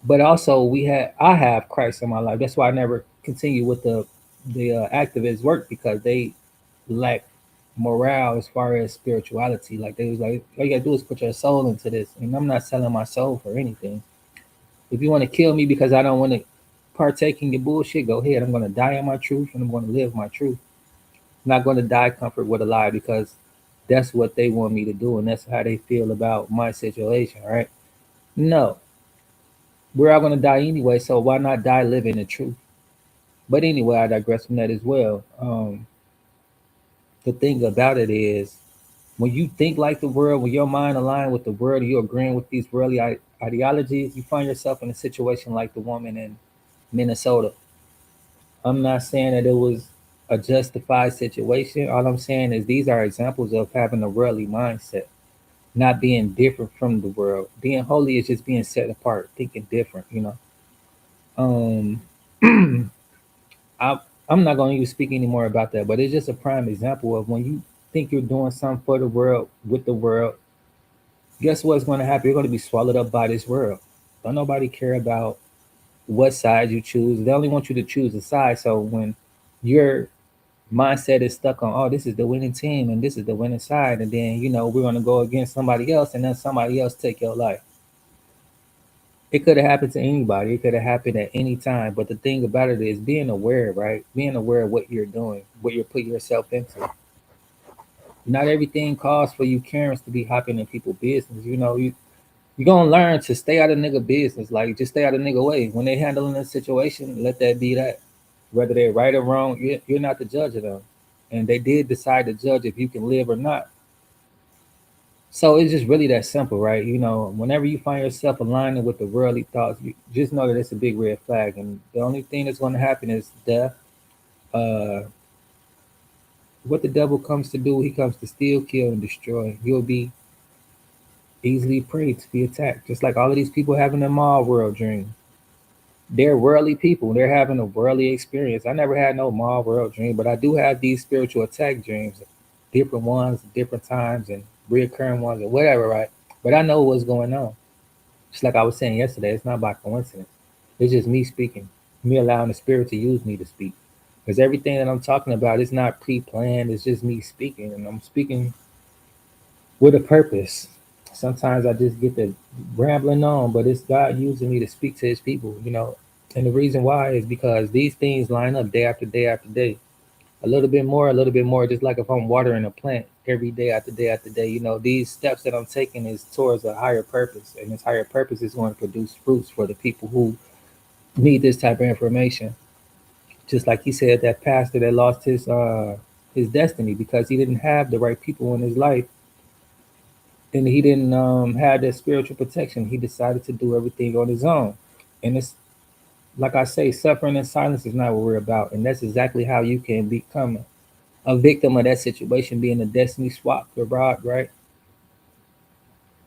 Speaker 1: But also, I have Christ in my life. That's why I never continue with the activist work, because they lack morale as far as spirituality. Like they was like, all you gotta do is put your soul into this, and I'm not selling my soul for anything. If you want to kill me because I don't want to partake in your bullshit, go ahead. I'm gonna die on my truth, and I'm gonna live my truth. I'm not gonna die comfort with a lie, because that's what they want me to do, and that's how they feel about my situation, right? No, we're all gonna die anyway, so why not die living the truth? But anyway, I digress from that as well. The thing about it is, when you think like the world, when your mind aligned with the world, and you're agreeing with these worldly ideologies, you find yourself in a situation like the woman in Minnesota. I'm not saying that it was a justified situation. All I'm saying is these are examples of having a worldly mindset, not being different from the world. Being holy is just being set apart, thinking different, you know. Um, I, I'm not going to even speak anymore about that, but it's just a prime example of when you think you're doing something for the world, with the world, guess what's going to happen? You're going to be swallowed up by this world. Don't nobody care about what side you choose. They only want you to choose a side. So when your mindset is stuck on, oh, this is the winning team and this is the winning side, and then we're going to go against somebody else, and then somebody else take your life. It could have happened to anybody. It could have happened at any time. But the thing about it is being aware, right? Being aware of what you're doing, what you're putting yourself into. Not everything calls for you Karens to be hopping in people's business. You're gonna learn to stay out of nigga business. Like, just stay out of nigga way. When they handling a situation, let that be that. Whether they're right or wrong, you're not the judge of them. And they did decide to judge if you can live or not. So it's just really that simple, right? Whenever you find yourself aligning with the worldly thoughts, you just know that it's a big red flag. And the only thing that's going to happen is death. Uh, what the devil comes to do, he comes to steal, kill, and destroy. You'll be easily prey to be attacked. Just like all of these people having a mall world dream. They're worldly people. They're having a worldly experience. I never had no mall world dream, but I do have these spiritual attack dreams, different ones, different times, and reoccurring ones, or whatever, right? But I know what's going on. Just like I was saying yesterday, it's not by coincidence. It's just me speaking, me allowing the spirit to use me to speak. Because everything that I'm talking about is not pre-planned. It's just me speaking, and I'm speaking with a purpose. Sometimes I just get to rambling on, but it's God using me to speak to His people. And the reason why is because these things line up day after day after day. A little bit more. Just like if I'm watering a plant every day after day after day, these steps that I'm taking is towards a higher purpose, and this higher purpose is going to produce fruits for the people who need this type of information. Just like he said, that pastor that lost his destiny because he didn't have the right people in his life, and he didn't have that spiritual protection. He decided to do everything on his own, and it's like I say, suffering in silence is not what we're about, and that's exactly how you can become a victim of that situation, being a destiny swap abroad, right?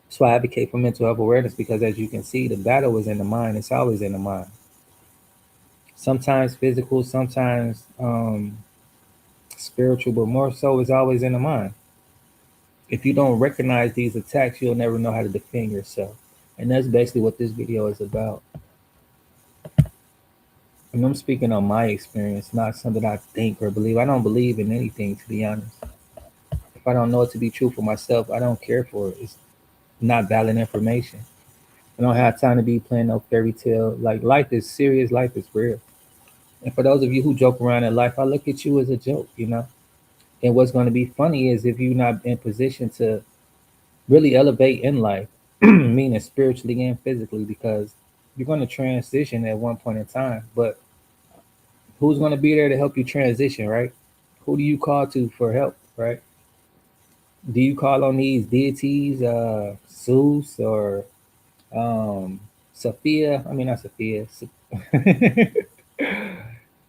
Speaker 1: That's why I advocate for mental health awareness, because as you can see, the battle is in the mind. It's always in the mind. sometimes physical, sometimes spiritual, but more so is always in the mind. If you don't recognize these attacks, you'll never know how to defend yourself. And that's basically what this video is about. And I'm speaking on my experience, not something I think or believe. I don't believe in anything, to be honest. If I don't know it to be true for myself, I don't care for it. It's not valid information. I don't have time to be playing no fairy tale. Like, life is serious, life is real. And for those of you who joke around in life, I look at you as a joke, you know? And what's going to be funny is if you're not in position to really elevate in life, meaning spiritually and physically, because you're going to transition at one point in time. But who's going to be there to help you transition, right? Who do you call to for help, right? Do you call on these deities, Zeus or Sophia? I mean, not Sophia.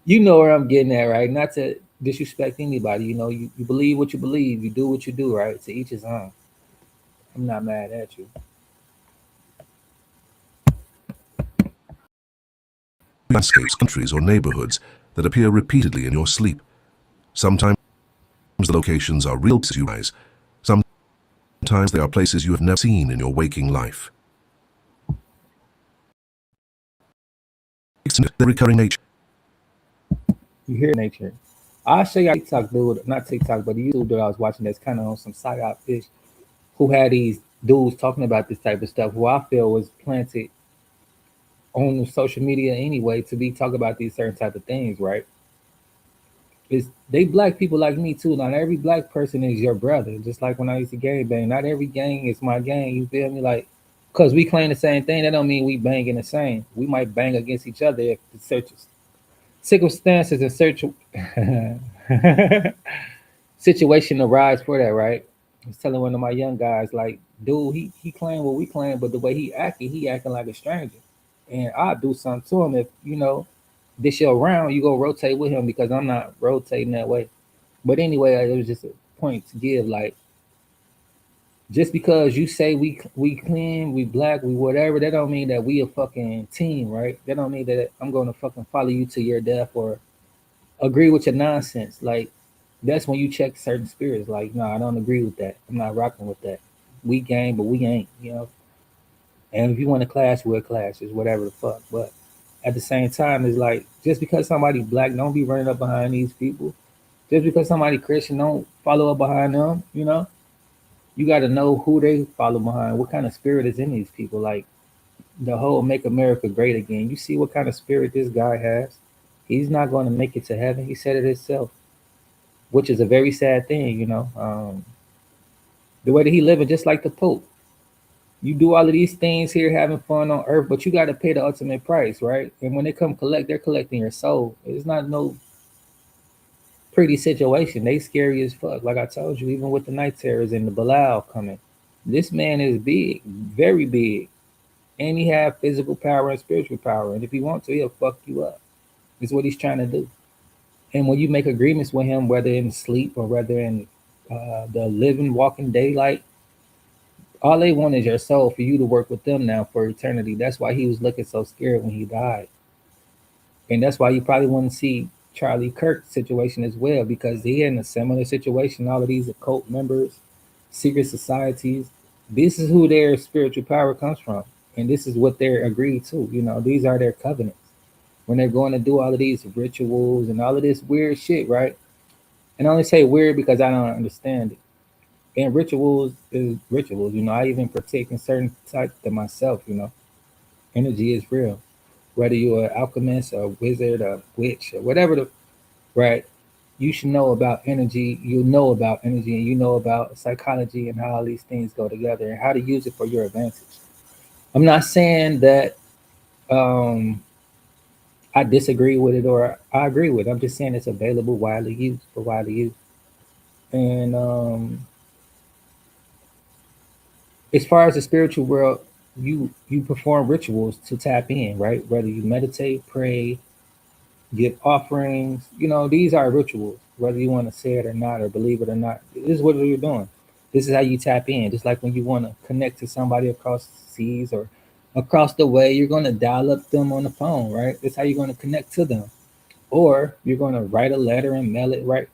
Speaker 1: You know where I'm getting at, right? Not to disrespect anybody. You know, you believe what you believe, you do what you do, right? To each his own. I'm not mad at you.
Speaker 2: Landscapes, countries, or neighborhoods that appear repeatedly in your sleep. Sometimes the locations are real as you rise. Sometimes they are places you have never seen in your waking life. It's the recurring nature.
Speaker 1: You hear nature. I'll show you a TikTok dude, not TikTok, but a YouTube that I was watching that's kind of on some psyop fish who had these dudes talking about this type of stuff who I feel was planted on social media anyway to be talking about these certain type of things, right? It's they black people like me too. Not every black person is your brother. Just like when I used to gang bang, not every gang is my gang. You feel me? Like, cause we claim the same thing, that don't mean we banging the same. We might bang against each other if the circumstances and search situation arise for that, right? I was telling one of my young guys, like, dude, he claimed what we claim, but the way he acting like a stranger. And I'll do something to him if, this your round, you go rotate with him because I'm not rotating that way. But anyway, it was just a point to give, like, just because you say we clean, we black, we whatever, that don't mean that we a fucking team, right? That don't mean that I'm gonna fucking follow you to your death or agree with your nonsense. Like, that's when you check certain spirits. Like, no, I don't agree with that. I'm not rocking with that. We gang, but we ain't, you know. And if you want to clash, we'll clash. It's whatever the fuck. But at the same time, it's like, just because somebody black, don't be running up behind these people. Just because somebody Christian, don't follow up behind them. You know, you got to know who they follow behind. What kind of spirit is in these people? Like the whole "Make America Great Again." You see what kind of spirit this guy has. He's not going to make it to heaven. He said it himself, which is a very sad thing. The way that he living, just like the Pope. You do all of these things here, having fun on earth, but you got to pay the ultimate price, right? And when they come collect, they're collecting your soul. It's not no pretty situation. They scary as fuck. Like I told you, even with the night terrors and the Bilal coming, this man is big, very big, and he have physical power and spiritual power. And if he wants to, he'll fuck you up. It's what he's trying to do. And when you make agreements with him, whether in sleep or whether in the living, walking daylight, all they want is your soul for you to work with them now for eternity. That's why he was looking so scared when he died. And that's why you probably want to see Charlie Kirk's situation as well, because he in a similar situation. All of these occult members, secret societies, this is who their spiritual power comes from. And this is what they're agreed to. These are their covenants. When they're going to do all of these rituals and all of this weird shit, right? And I only say weird because I don't understand it. And rituals is rituals. I even partake in certain types to myself. Energy is real. Whether you're an alchemist or a wizard or a witch or whatever right, you should know about energy. You know about energy, and you know about psychology and how all these things go together and how to use it for your advantage. I'm not saying that I disagree with it or I agree with it. I'm just saying it's available, widely used for widely used. And as far as the spiritual world, you perform rituals to tap in, right? Whether you meditate, pray, give offerings, these are rituals. Whether you want to say it or not, or believe it or not, this is what you're doing. This is how you tap in. Just like when you want to connect to somebody across seas or Across the way, you're going to dial up them on the phone, right? That's how you're going to connect to them. Or you're going to write a letter and mail it, right?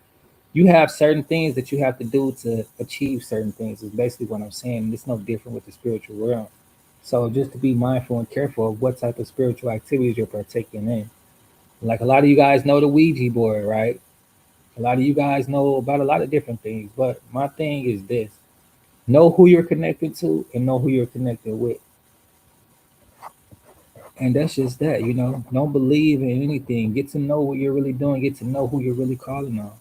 Speaker 1: You have certain things that you have to do to achieve certain things, is basically what I'm saying. And it's no different with the spiritual realm. So just to be mindful and careful of what type of spiritual activities you're partaking in. Like a lot of you guys know the Ouija board, right? A lot of you guys know about a lot of different things. But my thing is this: know who you're connected to and know who you're connected with. And that's just that, you know. Don't believe in anything. Get to know what you're really doing. Get to know who you're really calling on.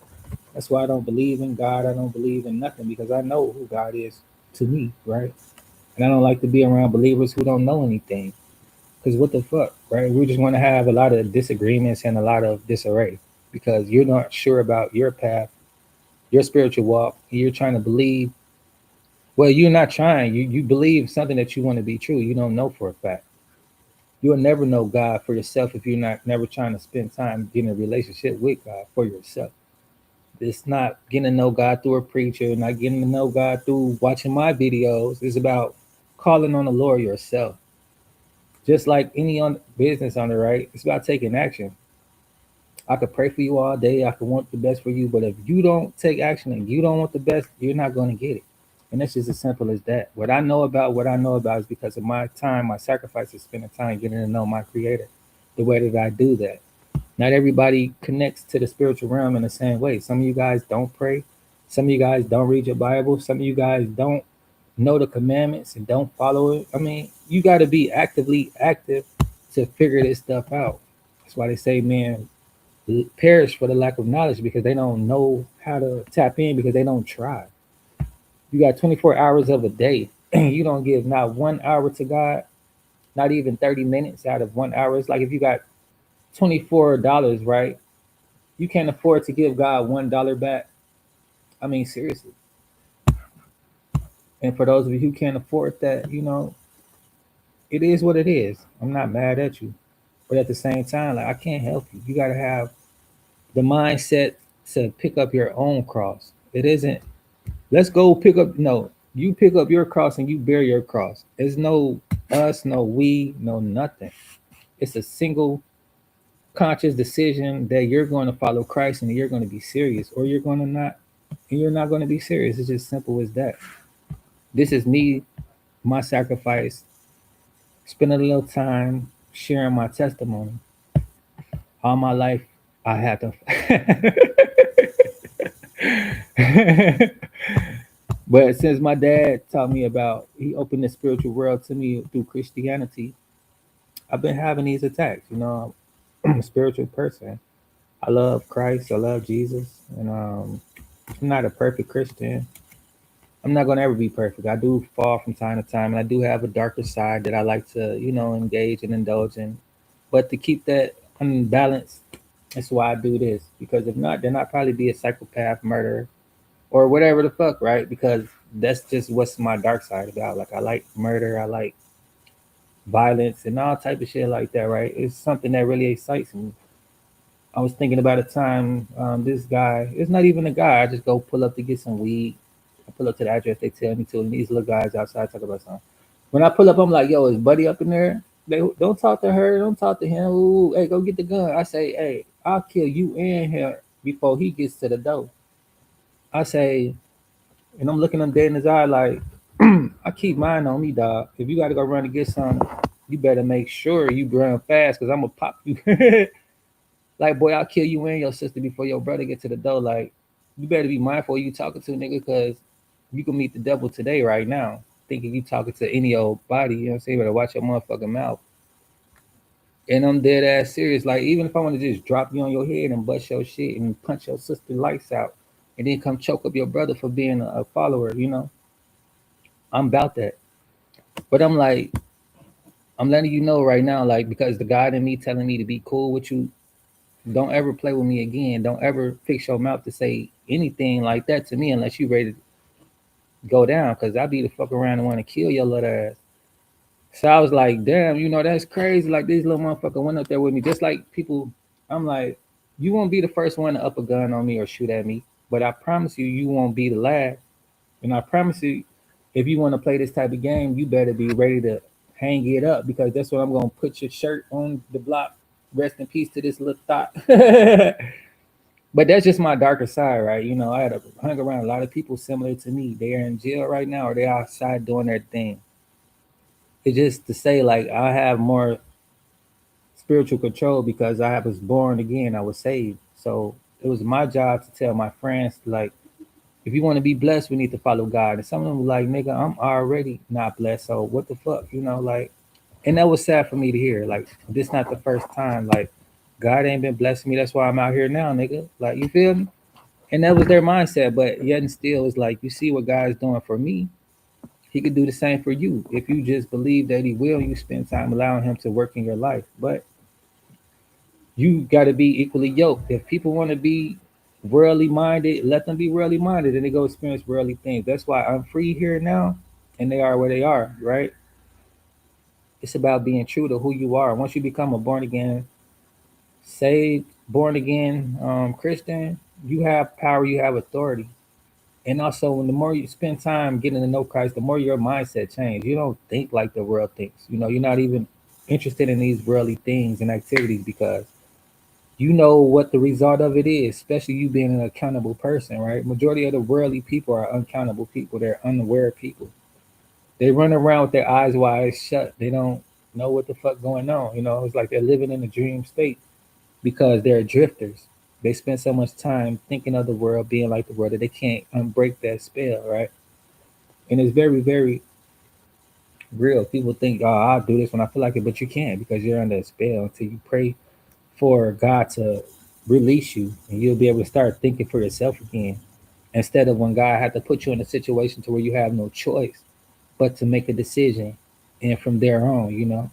Speaker 1: That's why I don't believe in God. I don't believe in nothing because I know who God is to me, right? And I don't like to be around believers who don't know anything. Because what the fuck, right? We just want to have a lot of disagreements and a lot of disarray because you're not sure about your path, your spiritual walk. You're trying to believe. Well, you're not trying. You believe something that you want to be true. You don't know for a fact. You'll never know God for yourself if you're not never trying to spend time getting a relationship with God for yourself. It's not getting to know God through a preacher, not getting to know God through watching my videos. It's about calling on the Lord yourself. Just like any business owner, right? It's about taking action. I could pray for you all day. I could want the best for you, but if you don't take action and you don't want the best, you're not going to get it. And it's just as simple as that. What I know about is because of my time, my sacrifices, spending time getting to know my Creator, the way that I do that. Not everybody connects to the spiritual realm in the same way. Some of you guys don't pray. Some of you guys don't read your Bible. Some of you guys don't know the commandments and don't follow it. I mean, you got to be actively active to figure this stuff out. That's why they say, man, perish for the lack of knowledge because they don't know how to tap in because they don't try. You got 24 hours of a day. You don't give not 1 hour to God, not even 30 minutes out of 1 hour. It's like if you got $24, right? You can't afford to give God $1 back. I mean, seriously. And for those of you who can't afford that, you know, it is what it is. I'm not mad at you. But at the same time, like I can't help you. You gotta have the mindset to pick up your own cross. It isn't let's go pick up no, you pick up your cross and you bear your cross. There's no us, no we, no nothing. It's a single conscious decision that you're going to follow Christ and you're going to be serious, or you're going to not, and you're not going to be serious. It's just simple as that. This is me, my sacrifice, spending a little time sharing my testimony. All my life, I had to. But since my dad taught me about, he opened the spiritual world to me through Christianity, I've been having these attacks. You know, I'm a spiritual person. I love Christ. I love Jesus. And I'm not a perfect Christian. I'm not gonna ever be perfect. I do fall from time to time, and I do have a darker side that I like to, you know, engage and indulge in. But to keep that unbalanced, that's why I do this. Because if not, then I'd probably be a psychopath, murderer, or whatever the fuck, right? Because that's just what's my dark side about. Like I like murder, I like violence, and all type of shit like that, right? It's something that really excites me. I was thinking about a time, this guy, it's not even a guy. I just go pull up to get some weed. I pull up to the address they tell me to, and these little guys outside talk about something. When I pull up, I'm like, yo, is Buddy up in there? They don't talk to her, don't talk to him. Ooh, hey, go get the gun. I say, hey, I'll kill you and him before he gets to the door. I say, and I'm looking him dead in his eye like, I keep mine on me, dog. If you got to go run to get some, you better make sure you run fast because I'm going to pop you. Like, boy, I'll kill you and your sister before your brother get to the door. Like, you better be mindful you talking to, nigga, because you can meet the devil today, right now, thinking you talking to any old body. You know what I'm saying? You better watch your motherfucking mouth. And I'm dead ass serious. Like, even if I want to just drop you on your head and bust your shit and punch your sister lights out and then come choke up your brother for being a follower, you know, I'm about that. But I'm like, I'm letting you know right now, like, because the God in me telling me to be cool with you, don't ever play with me again. Don't ever fix your mouth to say anything like that to me unless you ready to go down. Cause I be the fuck around and want to kill your little ass. So I was like, damn, you know, that's crazy. Like this little motherfucker went up there with me. Just like people, I'm like, you won't be the first one to up a gun on me or shoot at me. But I promise you, you won't be the last. And I promise you, if you want to play this type of game, you better be ready to hang it up because that's what I'm gonna put your shirt on the block. Rest in peace to this little thought. But that's just my darker side, right? I had hung around a lot of people similar to me. They are in jail right now, or they outside doing their thing. It's just to say, like, I have more spiritual control because I was born again. I was saved, so it was my job to tell my friends, like, if you want to be blessed, we need to follow God. And some of them were like, nigga, I'm already not blessed, so what the fuck, like. And that was sad for me to hear. Like, this not the first time. Like, God ain't been blessing me. That's why I'm out here now, nigga. Like, you feel me? And that was their mindset. But yet and still, it's like, you see what God is doing for me. He could do the same for you if you just believe that He will. You spend time allowing Him to work in your life. But you got to be equally yoked. If people want to be worldly minded, let them be worldly minded, and they go experience worldly things. That's why I'm free here now, and they are where they are. Right? It's about being true to who you are. Once you become a born again, saved, born again Christian, you have power, you have authority. And also, when the more you spend time getting to know Christ, the more your mindset changes. You don't think like the world thinks. You're not even interested in these worldly things and activities because you know what the result of it is, especially you being an accountable person, right? Majority of the worldly people are uncountable people. They're unaware people. They run around with their eyes wide shut. They don't know what the fuck going on. It's like they're living in a dream state because they're drifters. They spend so much time thinking of the world, being like the world, that they can't unbreak that spell, right? And it's very, very real. People think, oh, I'll do this when I feel like it, but you can't because you're under a spell until you pray for God to release you and you'll be able to start thinking for yourself again. Instead of when God had to put you in a situation to where you have no choice but to make a decision and from there on.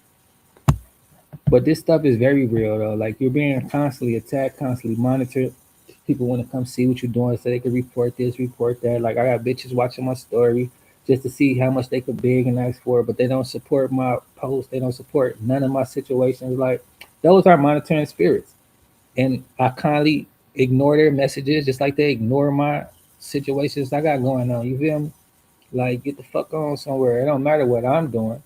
Speaker 1: But this stuff is very real though. Like you're being constantly attacked, constantly monitored. People want to come see what you're doing so they can report this, report that. Like I got bitches watching my story just to see how much they could beg and ask for, but they don't support my post. They don't support none of my situations. Like those are monitoring spirits. And I kindly ignore their messages just like they ignore my situations I got going on. You feel me? Like get the fuck on somewhere. It don't matter what I'm doing.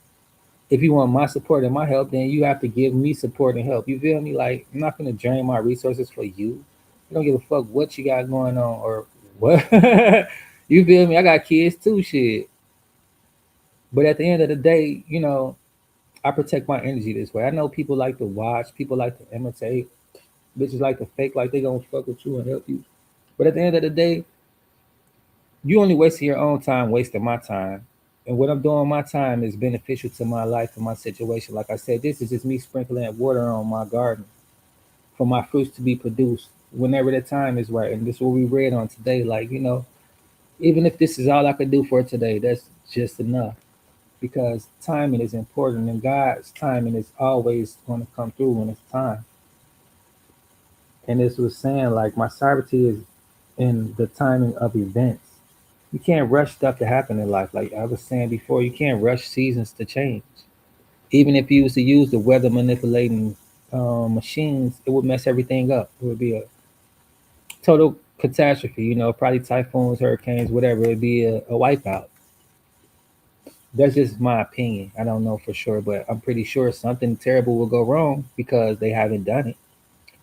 Speaker 1: If you want my support and my help, then you have to give me support and help. You feel me? Like I'm not gonna drain my resources for you. I don't give a fuck what you got going on or what. You feel me? I got kids too, shit. But at the end of the day, I protect my energy this way. I know people like to watch, people like to imitate, bitches like to fake like they gonna fuck with you and help you. But at the end of the day, you only wasting your own time, wasting my time. And what I'm doing my time is beneficial to my life and my situation. Like I said, this is just me sprinkling water on my garden for my fruits to be produced whenever the time is right. And this is what we read on today. Like, even if this is all I could do for today, that's just enough. Because timing is important and God's timing is always going to come through when it's time. And this was saying like my sovereignty is in the timing of events. You can't rush stuff to happen in life. Like I was saying before, you can't rush seasons to change. Even if you was to use the weather manipulating machines, it would mess everything up. It would be a total catastrophe. Probably typhoons, hurricanes, whatever. It'd be a wipeout. That's just my opinion. I don't know for sure, but I'm pretty sure something terrible will go wrong because they haven't done it.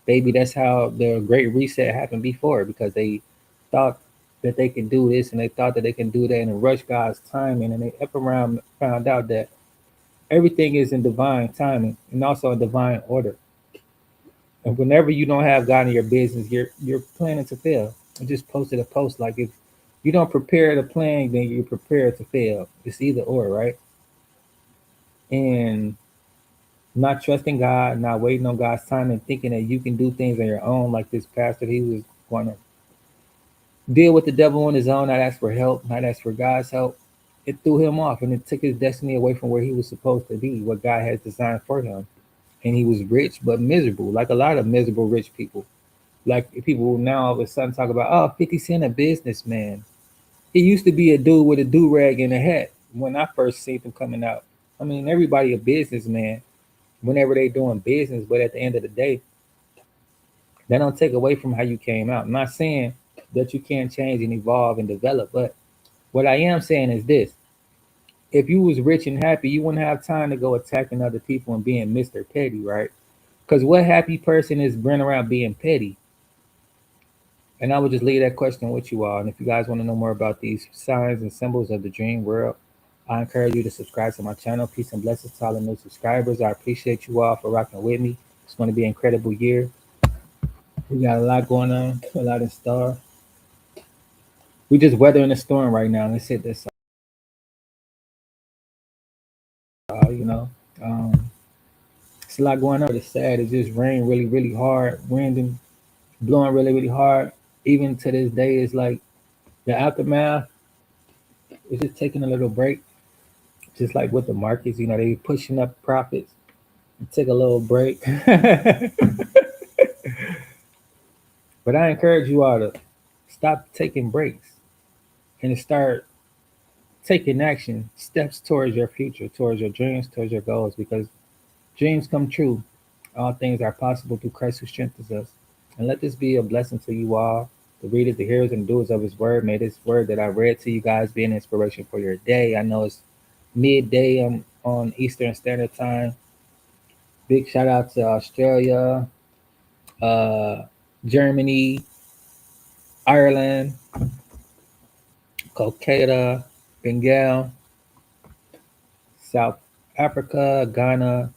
Speaker 1: Maybe that's how the Great Reset happened before because they thought that they can do this and they thought that they can do that and rush God's timing and they up around found out that everything is in divine timing and also in divine order. And whenever you don't have God in your business, you're planning to fail. I just posted a post like if you don't prepare to plan, then you're prepared to fail. It's either or, right? And not trusting God, not waiting on God's time, and thinking that you can do things on your own, like this pastor, he was going to deal with the devil on his own, not ask for help, not ask for God's help. It threw him off and it took his destiny away from where he was supposed to be, what God has designed for him. And he was rich but miserable, like a lot of miserable rich people. Like people now all of a sudden talk about, oh, 50 Cent a businessman. He used to be a dude with a do-rag and a hat when I first seen him coming out. I mean, everybody a businessman whenever they doing business, but at the end of the day, that don't take away from how you came out. I'm not saying that you can't change and evolve and develop, but what I am saying is this. if you was rich and happy, you wouldn't have time to go attacking other people and being Mr. Petty, right? Because what happy person is running around being petty? And I would just leave that question with you all. And if you guys want to know more about these signs and symbols of the dream world, I encourage you to subscribe to my channel. Peace and blessings to all the new subscribers. I appreciate you all for rocking with me. It's going to be an incredible year. We got a lot going on, a lot in store. We just weathering the storm right now. Let's hit this. You know, it's a lot going on. It's sad. It's just rain really, really hard. Wind and blowing really, really hard. Even to this day, it's like the aftermath is just taking a little break. Just like with the markets, you know, they pushing up profits and take a little break. But I encourage you all to stop taking breaks and to start taking action, steps towards your future, towards your dreams, towards your goals, because dreams come true. All things are possible through Christ who strengthens us. And let this be a blessing to you all, the readers, the hearers, and doers of his word. May this word that I read to you guys be an inspiration for your day. I know it's midday on Eastern Standard Time. Big shout out to Australia, uh, Germany, Ireland, Kolkata, Bengal, South Africa, Ghana,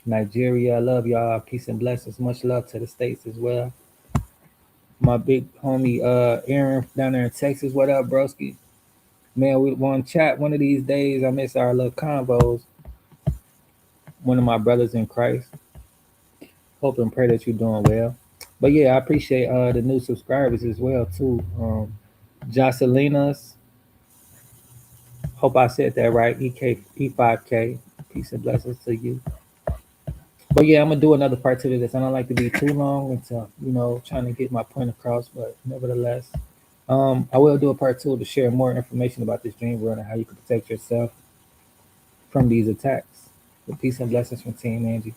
Speaker 1: Nigeria. I love y'all. Peace and blessings. Much love to the States as well. My big homie Aaron down there in Texas. What up, broski? Man, we want to chat one of these days. I miss our little convos. One of my brothers in Christ. Hope and pray that you're doing well. But yeah, I appreciate the new subscribers as well too. Jocelinas, hope I said that right. E5K. Peace and blessings to you. But yeah, I'm gonna do another part to this. I don't like to be too long until trying to get my point across. But nevertheless, I will do a part two to share more information about this dream world and how you can protect yourself from these attacks. With peace and blessings from Team Angie.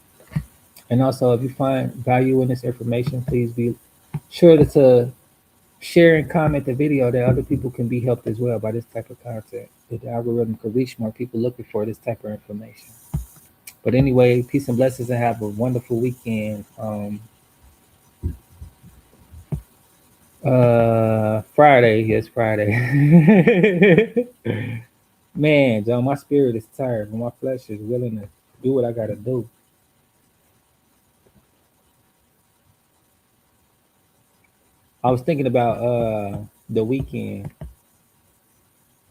Speaker 1: And also, if you find value in this information, please be sure to share and comment the video that other people can be helped as well by this type of content. That the algorithm could reach more people looking for this type of information. But anyway, peace and blessings and have a wonderful weekend. Friday, yes, Friday. Man, John, my spirit is tired, but my flesh is willing to do what I gotta do. I was thinking about the weekend.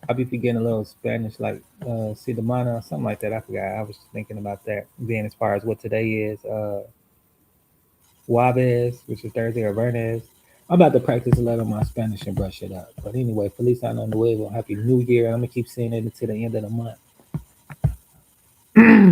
Speaker 1: I'll be forgetting a little Spanish, like Sidamana, something like that. I forgot. I was thinking about that. Then, as far as what today is, Jueves, which is Thursday, or Vernes. I'm about to practice a lot of my Spanish and brush it up. But anyway, Feliz Año Nuevo, Happy New Year. I'm going to keep saying it until the end of the month.